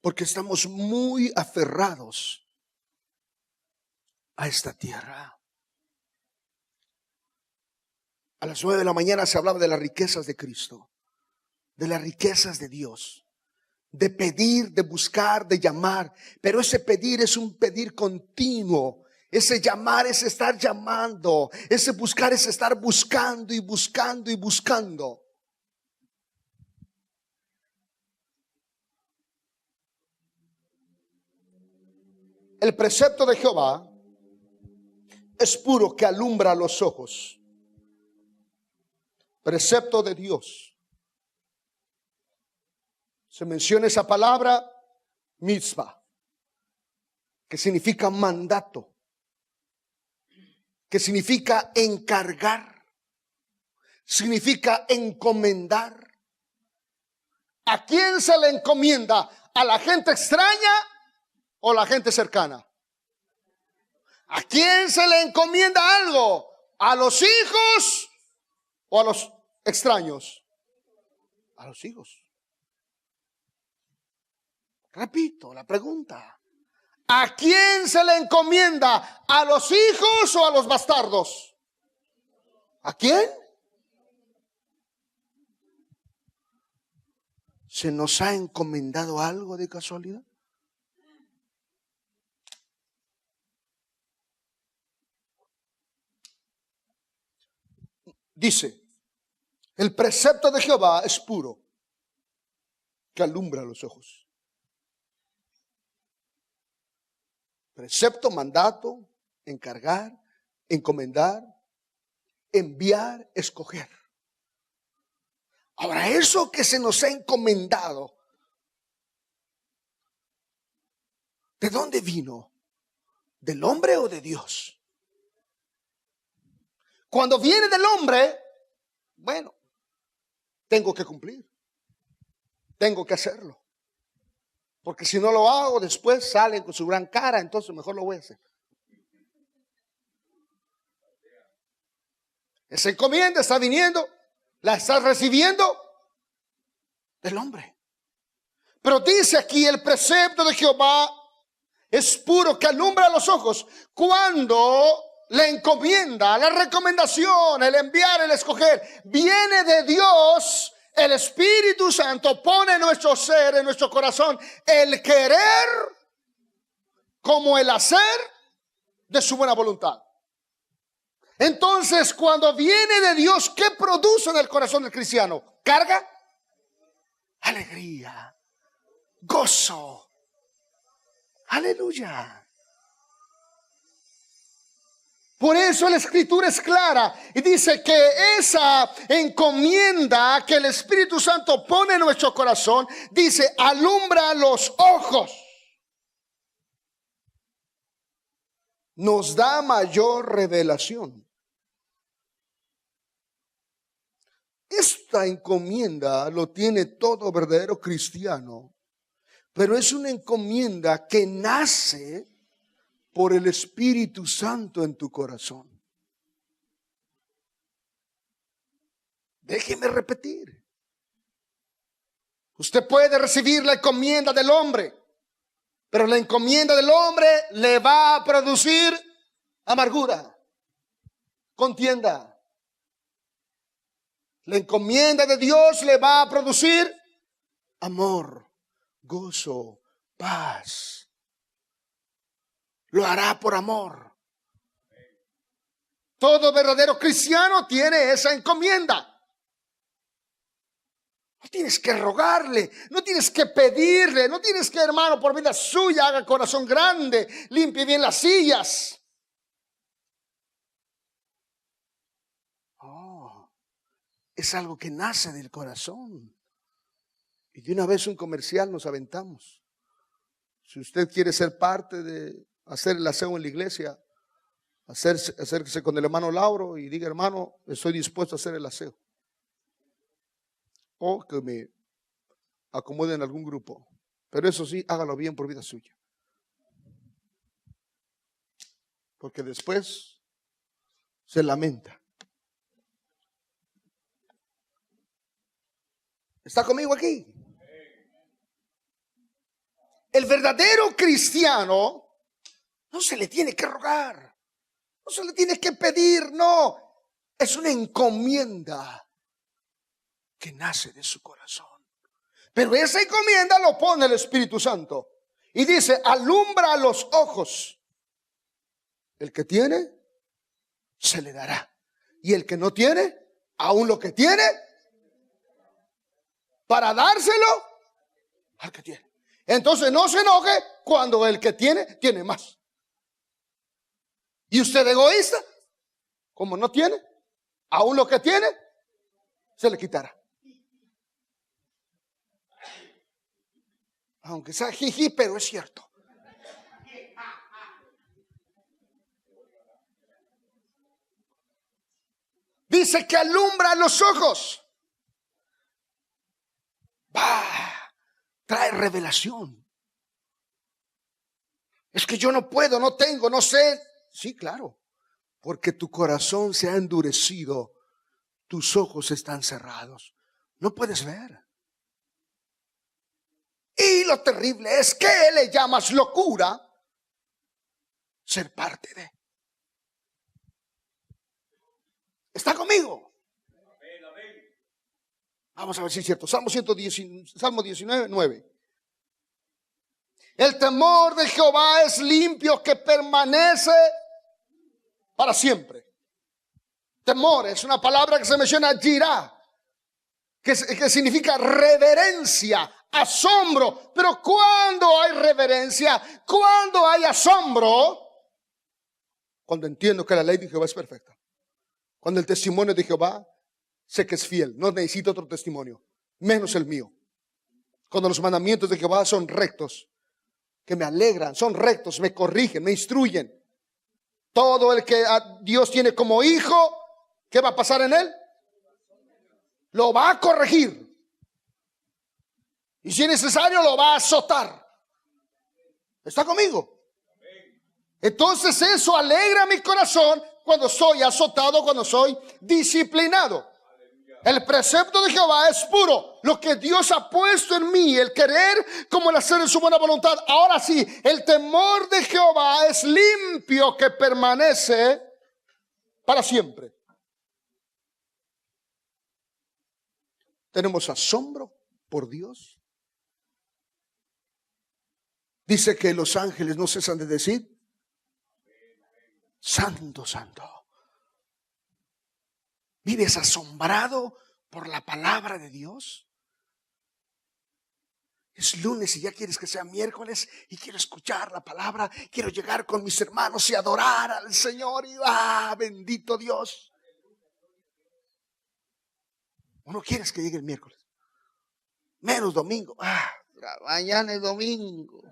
Porque estamos muy aferrados a esta tierra. A las 9 de la mañana se hablaba de las riquezas de Cristo, de las riquezas de Dios, de pedir, de buscar, de llamar. Pero ese pedir es un pedir continuo. Ese llamar es estar llamando. Ese buscar es estar buscando y buscando y buscando. El precepto de Jehová es puro, que alumbra los ojos. Precepto de Dios. Se menciona esa palabra mitzvah, que significa mandato, que significa encargar, significa encomendar. ¿A quién se le encomienda? ¿A la gente extraña o la gente cercana? ¿A quién se le encomienda algo? ¿A los hijos o a los extraños? A los hijos. Repito la pregunta. ¿A quién se le encomienda? ¿A los hijos o a los bastardos? ¿A quién? ¿Se nos ha encomendado algo de casualidad? Dice, el precepto de Jehová es puro, que alumbra los ojos. Precepto, mandato, encargar, encomendar, enviar, escoger. Ahora, eso que se nos ha encomendado, ¿de dónde vino? ¿Del hombre o de Dios? Cuando viene del hombre, bueno, tengo que cumplir, tengo que hacerlo. Porque si no lo hago, después salen con su gran cara, entonces mejor lo voy a hacer. Esa encomienda está viniendo, la estás recibiendo del hombre. Pero dice aquí, el precepto de Jehová es puro, que alumbra los ojos. Cuando la encomienda, la recomendación, el enviar, el escoger, viene de Dios, el Espíritu Santo pone en nuestro ser, en nuestro corazón, el querer como el hacer de su buena voluntad. Entonces, cuando viene de Dios, ¿qué produce en el corazón del cristiano? ¿Carga? Alegría, gozo, aleluya. Por eso la Escritura es clara y dice que esa encomienda que el Espíritu Santo pone en nuestro corazón, dice, alumbra los ojos. Nos da mayor revelación. Esta encomienda lo tiene todo verdadero cristiano, pero es una encomienda que nace por el Espíritu Santo en tu corazón. Déjeme repetir. Usted puede recibir la encomienda del hombre, pero la encomienda del hombre le va a producir amargura, contienda. La encomienda de Dios le va a producir amor, gozo, paz. Lo hará por amor. Todo verdadero cristiano tiene esa encomienda. No tienes que rogarle, no tienes que pedirle, no tienes que, hermano, por vida suya haga corazón grande, limpie bien las sillas. Es algo que nace del corazón. Y de una vez un comercial nos aventamos. Si usted quiere ser parte de hacer el aseo en la iglesia, acérquese con el hermano Lauro y diga, hermano, estoy dispuesto a hacer el aseo. O que me acomode en algún grupo. Pero eso sí, hágalo bien por vida suya. Porque después se lamenta. ¿Está conmigo aquí? El verdadero cristiano no se le tiene que rogar, no se le tiene que pedir, no. Es una encomienda que nace de su corazón. Pero esa encomienda lo pone el Espíritu Santo. Y dice, alumbra los ojos. El que tiene, se le dará. Y el que no tiene, aún lo que tiene, para dárselo al que tiene. Entonces no se enoje cuando el que tiene, tiene más. Y usted egoísta, como no tiene, aún lo que tiene, se le quitará. Aunque sea jiji, pero es cierto. Dice que alumbra los ojos. Trae revelación. Es que yo no puedo, no tengo, no sé. Sí, claro. Porque tu corazón se ha endurecido. Tus ojos están cerrados. No puedes ver. Y lo terrible es que le llamas locura ser parte de. ¿Está conmigo? Vamos a ver si es cierto. Salmo 19, 9. El temor de Jehová es limpio, que permanece para siempre. Temor es una palabra que se menciona yirá, que significa reverencia, asombro. Pero ¿cuándo hay reverencia? ¿Cuándo hay asombro? Cuando entiendo que la ley de Jehová es perfecta. Cuando el testimonio de Jehová sé que es fiel. No necesito otro testimonio, menos el mío. Cuando los mandamientos de Jehová son rectos, que me alegran, son rectos, me corrigen, me instruyen. Todo el que a Dios tiene como hijo, ¿qué va a pasar en él? Lo va a corregir. Y si es necesario, lo va a azotar. ¿Está conmigo? Entonces eso alegra mi corazón cuando soy azotado, cuando soy disciplinado. El precepto de Jehová es puro. Lo que Dios ha puesto en mí, el querer como el hacer en su buena voluntad. Ahora sí, el temor de Jehová es limpio, que permanece para siempre. Tenemos asombro por Dios. Dice que los ángeles no cesan de decir: Santo, santo. ¿Vives asombrado por la palabra de Dios? Es lunes y ya quieres que sea miércoles y quiero escuchar la palabra. Quiero llegar con mis hermanos y adorar al Señor. Y bendito Dios. ¿O no quieres que llegue el miércoles? Menos domingo. Mañana es domingo.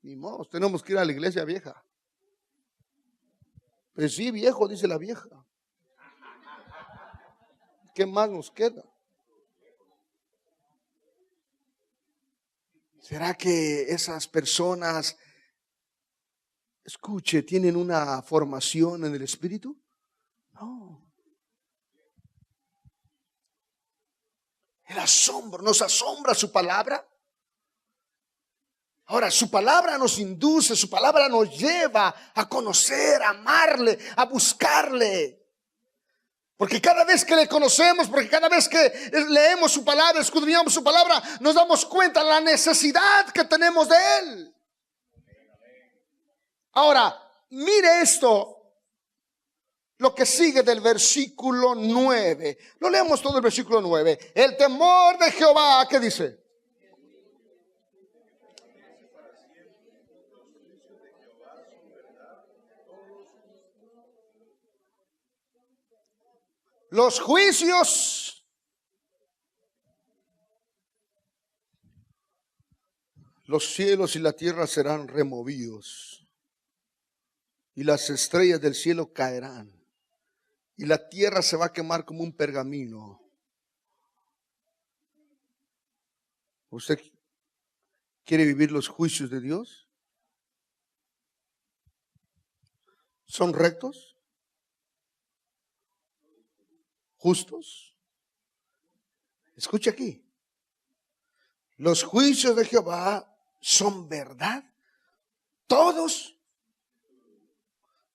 Ni modo, tenemos que ir a la iglesia vieja. Pues sí, viejo, dice la vieja. ¿Qué más nos queda? ¿Será que esas personas, escuche, tienen una formación en el espíritu? No. El asombro, ¿nos asombra su palabra? Ahora, su palabra nos induce, su palabra nos lleva a conocer, a amarle, a buscarle. Porque cada vez que le conocemos, porque cada vez que leemos su palabra, escudriñamos su palabra, nos damos cuenta de la necesidad que tenemos de Él. Ahora, mire esto, lo que sigue del versículo 9. Lo leemos todo el versículo 9. El temor de Jehová, ¿qué dice? Los juicios los cielos y la tierra serán removidos, y las estrellas del cielo caerán, y la tierra se va a quemar como un pergamino. ¿Usted quiere vivir los juicios de Dios? ¿Son rectos? ¿Justos? Escucha aquí. Los juicios de Jehová son verdad. Todos.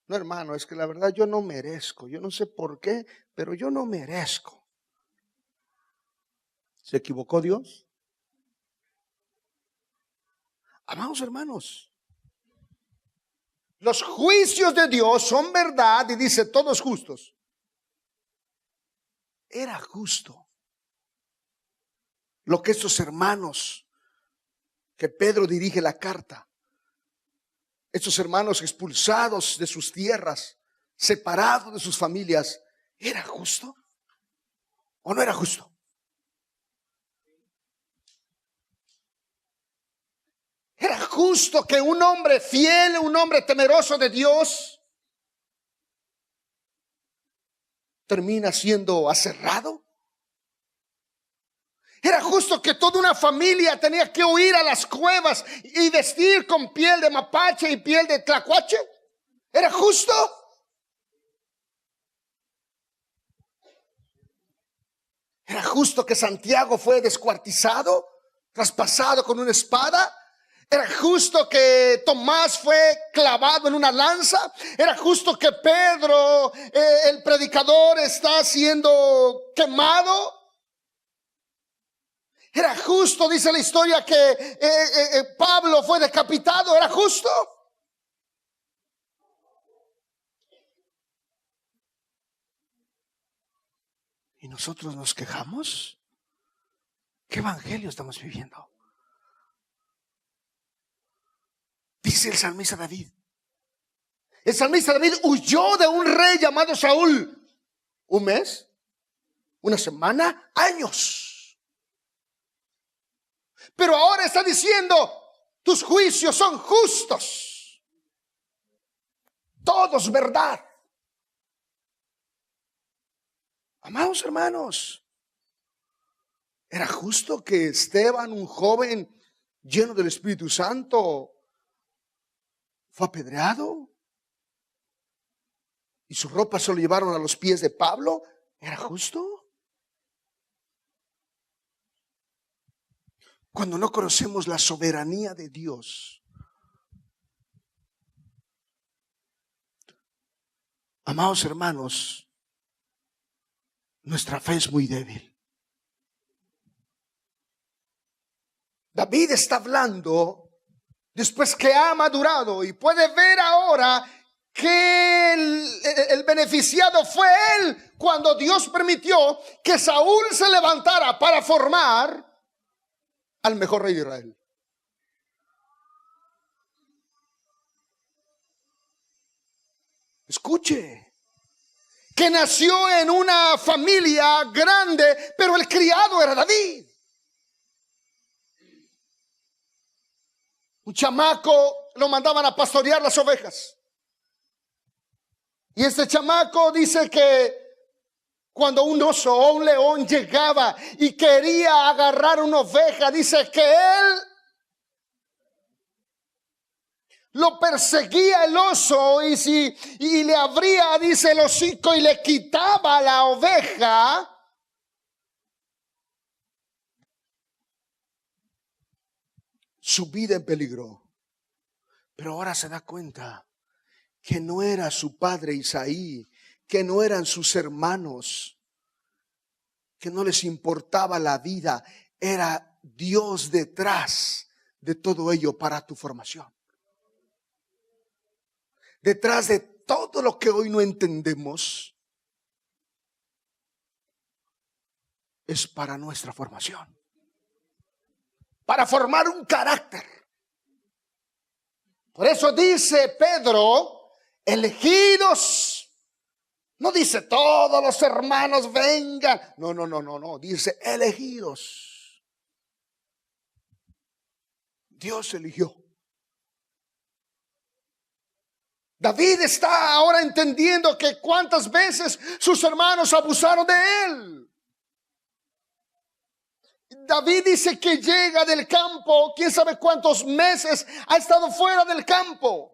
No, hermano, es que la verdad yo no merezco. Yo no sé por qué, pero yo no merezco. ¿Se equivocó Dios? Amados hermanos, los juicios de Dios son verdad y dice todos justos. Era justo lo que estos hermanos que Pedro dirige la carta, estos hermanos expulsados de sus tierras, separados de sus familias, ¿era justo o no era justo? ¿Era justo que un hombre fiel, un hombre temeroso de Dios, termina siendo aserrado? ¿Era justo que toda una familia tenía que huir a las cuevas y vestir con piel de mapache y piel de tlacuache? ¿Era justo? ¿Era justo que Santiago fue descuartizado, traspasado con una espada? ¿Era justo que Tomás fue clavado en una lanza? ¿Era justo que Pedro, el predicador, está siendo quemado? ¿Era justo, dice la historia, que Pablo fue decapitado? ¿Era justo? ¿Y nosotros nos quejamos? ¿Qué evangelio estamos viviendo? Dice el salmista David. El salmista David huyó de un rey llamado Saúl. ¿Un mes? ¿Una semana? Años. Pero ahora está diciendo, tus juicios son justos. Todos verdad. Amados hermanos, ¿era justo que Esteban, un joven lleno del Espíritu Santo, fue apedreado y su ropa se lo llevaron a los pies de Pablo? ¿Era justo? Cuando no conocemos la soberanía de Dios, amados hermanos, nuestra fe es muy débil. David está hablando después que ha madurado y puede ver ahora que el beneficiado fue él cuando Dios permitió que Saúl se levantara para formar al mejor rey de Israel. Escuche, que nació en una familia grande, pero el criado era David. Un chamaco lo mandaban a pastorear las ovejas. Y este chamaco dice que cuando un oso o un león llegaba y quería agarrar una oveja, dice que él lo perseguía el oso y le abría, dice, el hocico y le quitaba la oveja. Su vida en peligro. Pero ahora se da cuenta que no era su padre Isaí, que no eran sus hermanos, que no les importaba la vida. Era Dios detrás de todo ello para tu formación. Detrás de todo lo que hoy no entendemos, es para nuestra formación. Para formar un carácter. Por eso dice Pedro, elegidos. No dice todos los hermanos vengan. No. Dice elegidos. Dios eligió. David está ahora entendiendo que cuántas veces sus hermanos abusaron de él. David dice que llega del campo, quién sabe cuántos meses ha estado fuera del campo.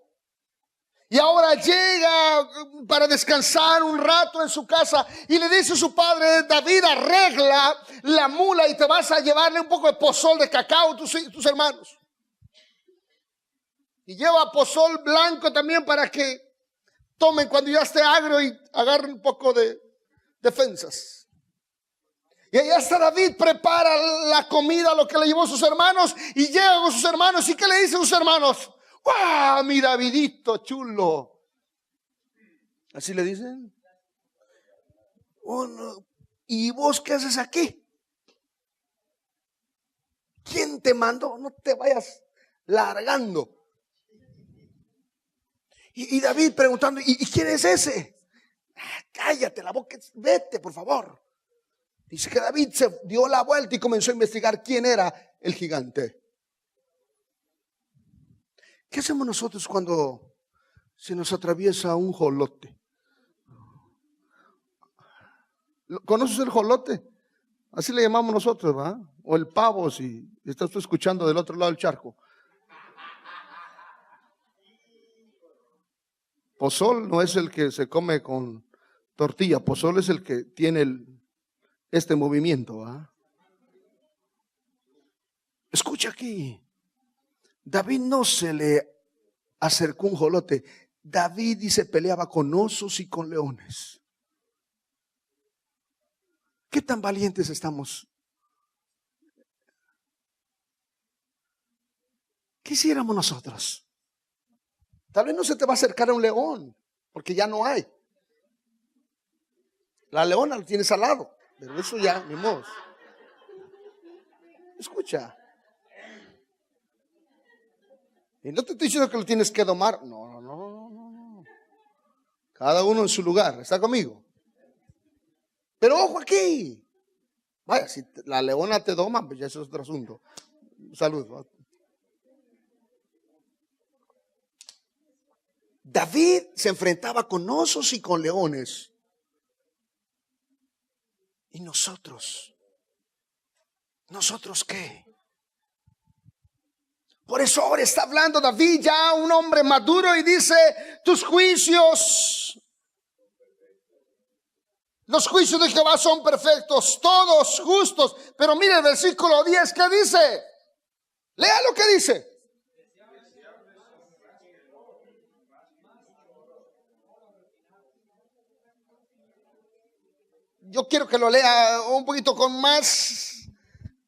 Y ahora llega para descansar un rato en su casa y le dice a su padre: David, arregla la mula y te vas a llevarle un poco de pozol de cacao a tus hermanos. Y lleva pozol blanco también para que tomen cuando ya esté agrio y agarren un poco de defensas. Y allá está David, prepara la comida, lo que le llevó a sus hermanos, y llega con sus hermanos. ¿Y qué le dicen sus hermanos? ¡Guau, mi Davidito chulo! ¿Así le dicen? Oh, no. ¿Y vos qué haces aquí? ¿Quién te mandó? No te vayas largando. Y David preguntando: ¿y quién es ese? Cállate la boca, vete por favor. Dice que David se dio la vuelta y comenzó a investigar quién era el gigante. ¿Qué hacemos nosotros cuando se nos atraviesa un jolote? ¿Conoces el jolote? Así le llamamos nosotros, ¿verdad? O el pavo, si estás tú escuchando del otro lado del charco. Pozol no es el que se come con tortilla. Pozol es el que tiene este movimiento, ¿verdad? Escucha aquí. David no se le acercó un jolote. David dice peleaba con osos y con leones. ¿Qué tan valientes estamos? ¿Qué hiciéramos nosotros? Tal vez no se te va a acercar a un león, porque ya no hay. La leona lo tienes al lado, pero eso ya, ni modo. Escucha. Y no te estoy diciendo que lo tienes que domar. No. Cada uno en su lugar. ¿Está conmigo? Pero ojo aquí. Vaya, si la leona te doma, pues ya eso es otro asunto. Salud. David se enfrentaba con osos y con leones. ¿Y nosotros? ¿Nosotros qué? Por eso ahora está hablando David, ya un hombre maduro, y dice: tus juicios, los juicios de Jehová son perfectos, todos justos. Pero mire el versículo 10, ¿qué dice? Lea lo que dice. Yo quiero que lo lea un poquito con más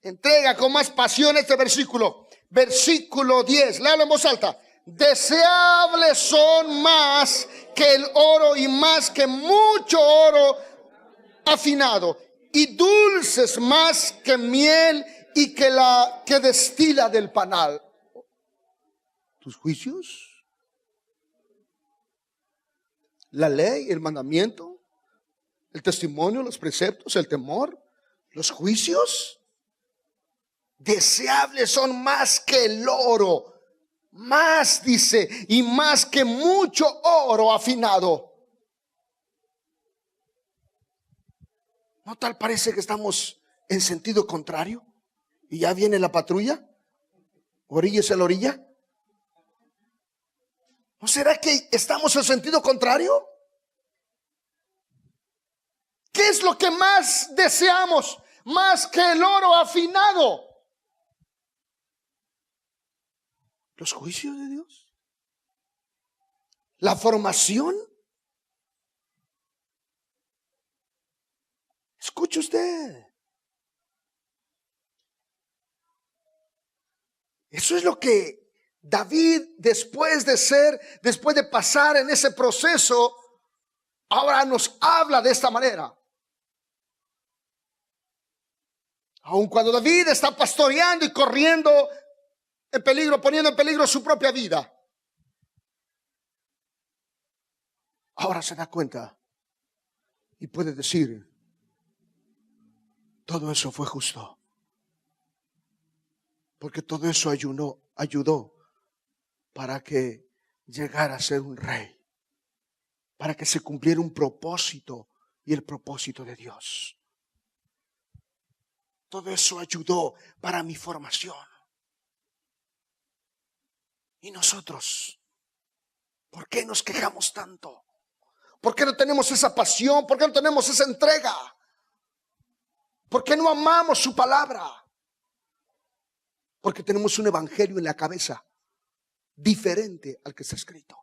entrega, con más pasión este versículo. Versículo 10, léalo en voz alta. Deseables son más que el oro y más que mucho oro afinado, y dulces más que miel y que la que destila del panal. ¿Tus juicios? La ley, el mandamiento, el testimonio, los preceptos, el temor, los juicios. Deseables son más que el oro, más dice, y más que mucho oro afinado. ¿No tal parece que estamos en sentido contrario? Y ya viene la patrulla, oríllese a la orilla. ¿No será que estamos en sentido contrario? ¿Qué es lo que más deseamos? Más que el oro afinado. ¿Los juicios de Dios? ¿La formación? Escuche usted. Eso es lo que David, después de pasar en ese proceso, ahora nos habla de esta manera. Aun cuando David está pastoreando y corriendo en peligro, poniendo en peligro su propia vida, ahora se da cuenta y puede decir: todo eso fue justo, porque todo eso ayudó para que llegara a ser un rey, para que se cumpliera un propósito, y el propósito de Dios. Todo eso ayudó para mi formación. ¿Y nosotros? ¿Por qué nos quejamos tanto? ¿Por qué no tenemos esa pasión? ¿Por qué no tenemos esa entrega? ¿Por qué no amamos su palabra? Porque tenemos un evangelio en la cabeza diferente al que está escrito.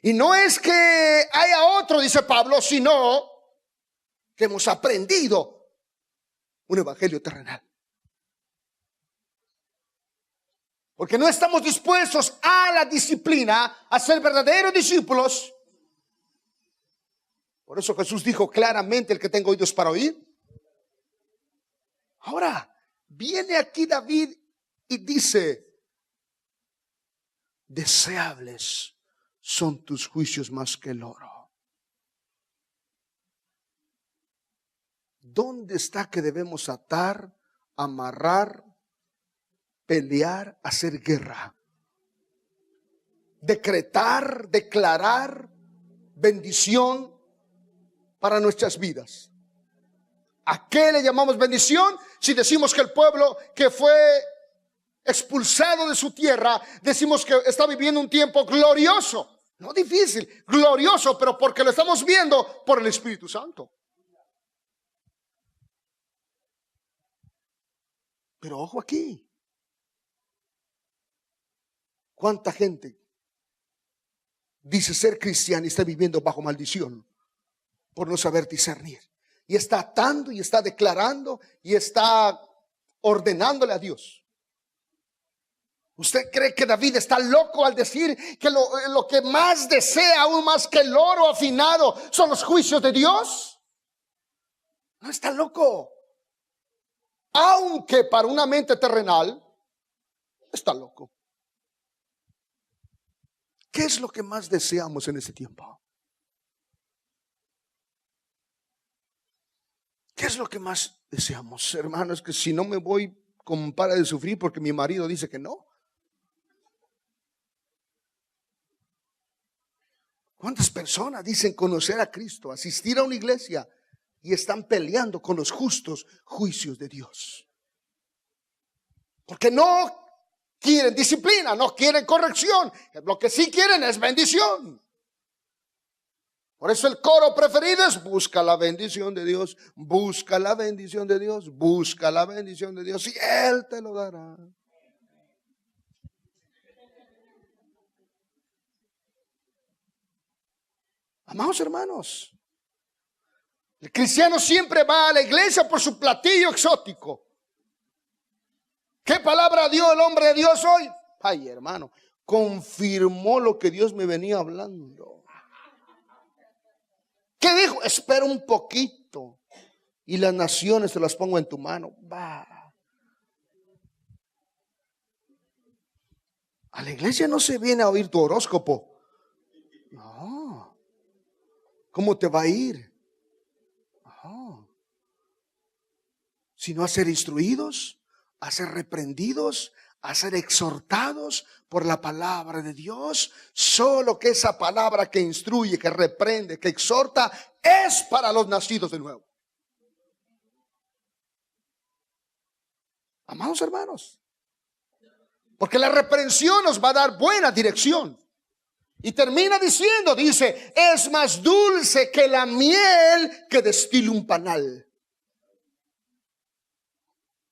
Y no es que haya otro, dice Pablo, sino que hemos aprendido un evangelio terrenal. Porque no estamos dispuestos a la disciplina, a ser verdaderos discípulos. Por eso Jesús dijo claramente: el que tenga oídos para oír. Ahora, viene aquí David y dice: deseables son tus juicios más que el oro. ¿Dónde está que debemos atar, amarrar, pelear, hacer guerra? Decretar, declarar bendición para nuestras vidas. ¿A qué le llamamos bendición? Si decimos que el pueblo que fue expulsado de su tierra, decimos que está viviendo un tiempo glorioso, no difícil, glorioso, pero porque lo estamos viendo por el Espíritu Santo. Pero ojo aquí, ¿cuánta gente dice ser cristiana y está viviendo bajo maldición por no saber discernir? Y está atando y está declarando y está ordenándole a Dios. ¿Usted cree que David está loco al decir que lo que más desea, aún más que el oro afinado, son los juicios de Dios? No está loco. Aunque para una mente terrenal está loco. ¿Qué es lo que más deseamos en este tiempo? ¿Qué es lo que más deseamos, hermanos? Que si no me voy con para de sufrir porque mi marido dice que no. ¿Cuántas personas dicen conocer a Cristo, asistir a una iglesia y están peleando con los justos juicios de Dios? Porque no quieren disciplina, no quieren corrección. Lo que sí quieren es bendición. Por eso el coro preferido es: busca la bendición de Dios, busca la bendición de Dios, busca la bendición de Dios y Él te lo dará. Amados hermanos, el cristiano siempre va a la iglesia por su platillo exótico. ¿Qué palabra dio el hombre de Dios hoy? Ay, hermano, confirmó lo que Dios me venía hablando. ¿Qué dijo? Espera un poquito y las naciones te las pongo en tu mano. Va. A la iglesia no se viene a oír tu horóscopo. No. ¿Cómo te va a ir? No. Sino a ser instruidos, a ser reprendidos, a ser exhortados por la palabra de Dios. Solo que esa palabra que instruye, que reprende, que exhorta, es para los nacidos de nuevo. Amados hermanos, porque la reprensión nos va a dar buena dirección. Y termina diciendo, dice: es más dulce que la miel que destila un panal.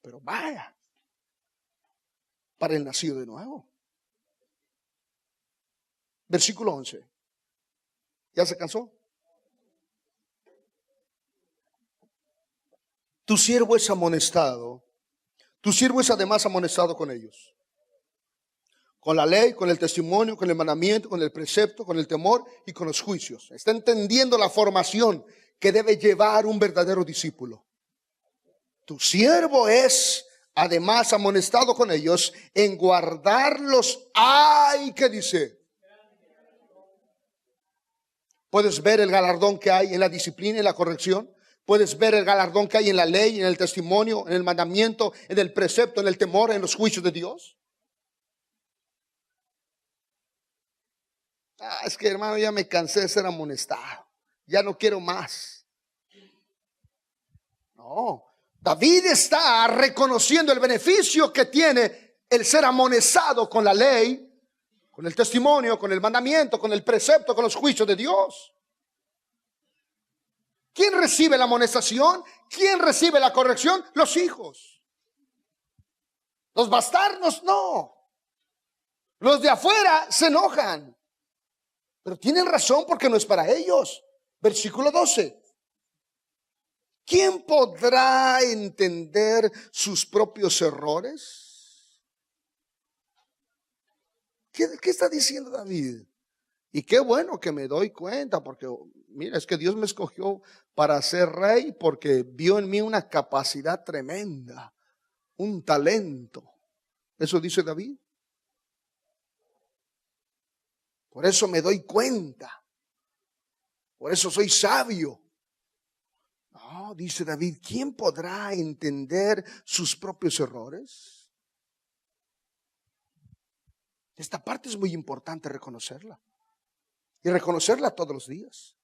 Pero vaya, para el nacido de nuevo. Versículo 11. ¿Ya se cansó? Tu siervo es amonestado. Tu siervo es además amonestado con ellos. Con la ley, con el testimonio, con el mandamiento, con el precepto, con el temor y con los juicios. Está entendiendo la formación que debe llevar un verdadero discípulo. Tu siervo es además amonestado con ellos en guardarlos. ¡Ay! ¿Qué dice? Puedes ver el galardón que hay en la disciplina y la corrección. Puedes ver el galardón que hay en la ley, en el testimonio, en el mandamiento, en el precepto, en el temor, en los juicios de Dios. Es que, hermano, ya me cansé de ser amonestado. Ya no quiero más. No. David está reconociendo el beneficio que tiene el ser amonestado con la ley, con el testimonio, con el mandamiento, con el precepto, con los juicios de Dios. ¿Quién recibe la amonestación? ¿Quién recibe la corrección? Los hijos. Los bastardos no. Los de afuera se enojan, pero tienen razón porque no es para ellos. Versículo 12. ¿Quién podrá entender sus propios errores? ¿Qué está diciendo David? Y qué bueno que me doy cuenta, porque mira, es que Dios me escogió para ser rey porque vio en mí una capacidad tremenda, un talento. Eso dice David. Por eso me doy cuenta. Por eso soy sabio. No, dice David, ¿quién podrá entender sus propios errores? Esta parte es muy importante reconocerla. Y reconocerla todos los días.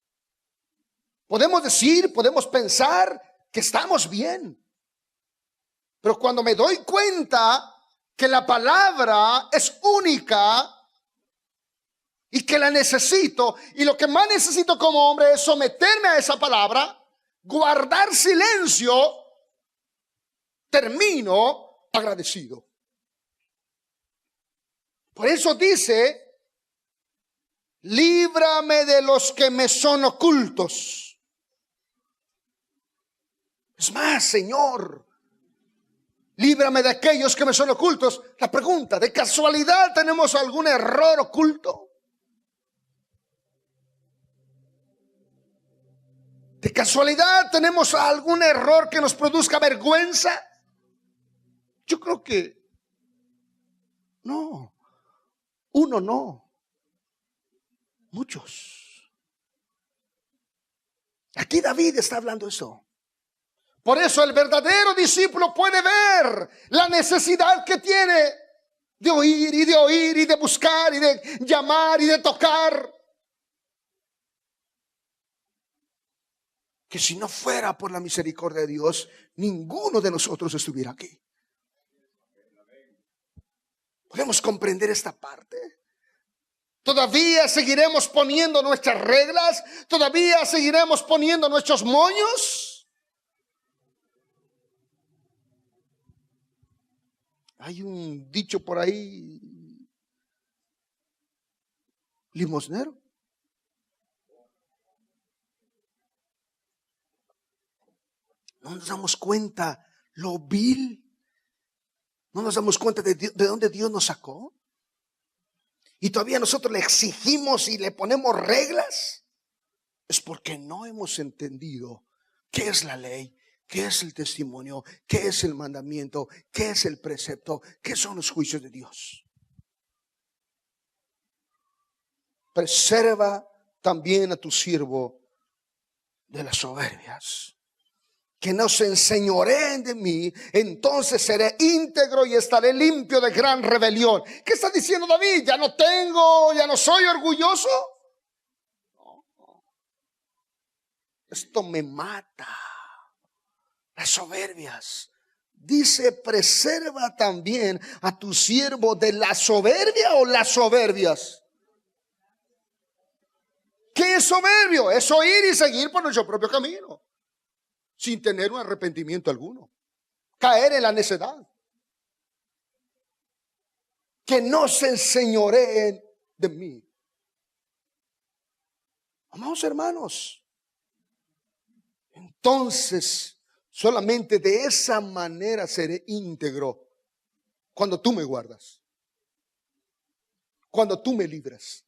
Podemos decir, podemos pensar que estamos bien. Pero cuando me doy cuenta que la palabra es única y que la necesito, y lo que más necesito como hombre es someterme a esa palabra, guardar silencio, termino agradecido. Por eso dice, líbrame de los que me son ocultos. Es más, Señor, líbrame de aquellos que me son ocultos. La pregunta, ¿de casualidad tenemos algún error oculto? ¿De casualidad tenemos algún error que nos produzca vergüenza? Yo creo que no. Uno no. Muchos. Aquí David está hablando eso. Por eso el verdadero discípulo puede ver la necesidad que tiene de oír y de oír y de buscar y de llamar y de tocar. Que si no fuera por la misericordia de Dios, ninguno de nosotros estuviera aquí. ¿Podemos comprender esta parte? ¿Todavía seguiremos poniendo nuestras reglas? ¿Todavía seguiremos poniendo nuestros moños? Hay un dicho por ahí, limosnero. No nos damos cuenta lo vil. No nos damos cuenta de dónde Dios nos sacó. Y todavía nosotros le exigimos y le ponemos reglas. Es porque no hemos entendido qué es la ley, qué es el testimonio, qué es el mandamiento, qué es el precepto, qué son los juicios de Dios. Preserva también a tu siervo de las soberbias, que no se enseñoreen de mí, entonces seré íntegro y estaré limpio de gran rebelión. ¿Qué está diciendo David? Ya no soy orgulloso. No. Esto me mata. Las soberbias. Dice, preserva también a tu siervo de la soberbia o las soberbias. ¿Qué es soberbio? Es oír y seguir por nuestro propio camino, sin tener un arrepentimiento alguno. Caer en la necedad. Que no se enseñoreen de mí. Amados hermanos, entonces solamente de esa manera seré íntegro. Cuando tú me guardas, cuando tú me libras.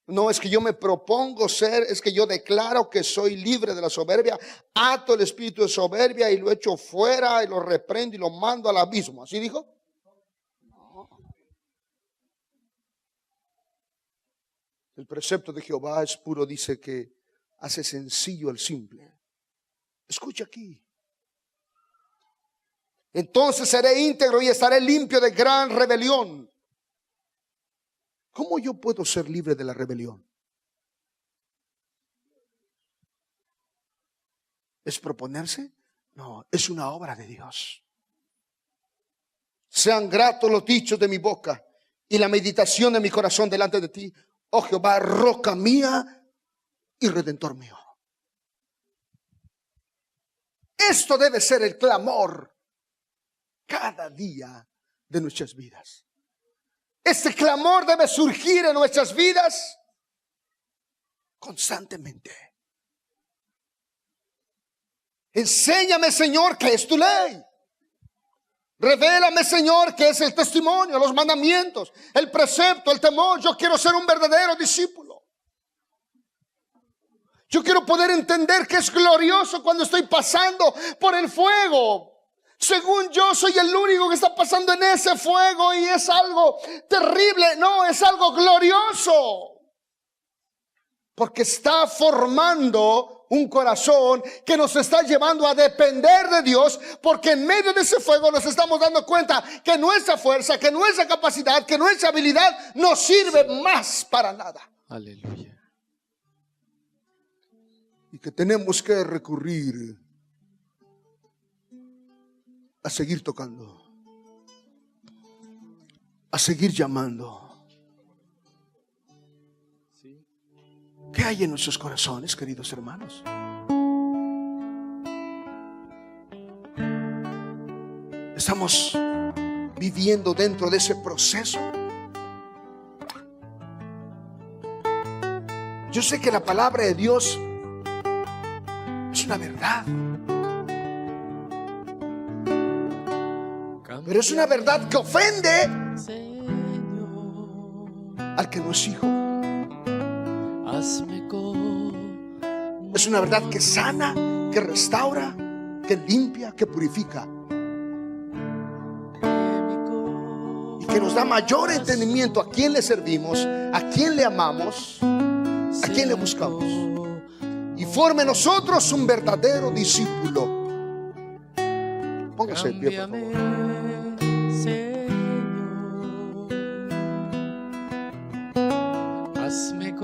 No es que yo me propongo ser, es que yo declaro que soy libre de la soberbia, ato el espíritu de soberbia y lo echo fuera y lo reprendo y lo mando al abismo. ¿Así dijo? No. El precepto de Jehová es puro, dice que hace sencillo al simple. Escucha aquí. Entonces seré íntegro y estaré limpio de gran rebelión. ¿Cómo yo puedo ser libre de la rebelión? ¿Es proponerse? No, es una obra de Dios. Sean gratos los dichos de mi boca y la meditación de mi corazón delante de ti, oh Jehová, roca mía y redentor mío. Esto debe ser el clamor cada día de nuestras vidas. Este clamor debe surgir en nuestras vidas constantemente. Enséñame, Señor, qué es tu ley. Revélame, Señor, qué es el testimonio, los mandamientos, el precepto, el temor. Yo quiero ser un verdadero discípulo. Yo quiero poder entender que es glorioso cuando estoy pasando por el fuego. Según yo soy el único que está pasando en ese fuego y es algo terrible. No, es algo glorioso. Porque está formando un corazón que nos está llevando a depender de Dios. Porque en medio de ese fuego nos estamos dando cuenta que nuestra fuerza, que nuestra capacidad, que nuestra habilidad no sirve más para nada. Aleluya. Y que tenemos que recurrir a seguir tocando, a seguir llamando. ¿Qué hay en nuestros corazones, queridos hermanos? Estamos viviendo dentro de ese proceso. Yo sé que la palabra de Dios es una verdad, pero es una verdad que ofende al que no es hijo. Es una verdad que sana, que restaura, que limpia, que purifica y que nos da mayor entendimiento a quién le servimos, a quién le amamos, a quién le buscamos, y forme en nosotros un verdadero discípulo. Póngase de pie, por favor. Hazme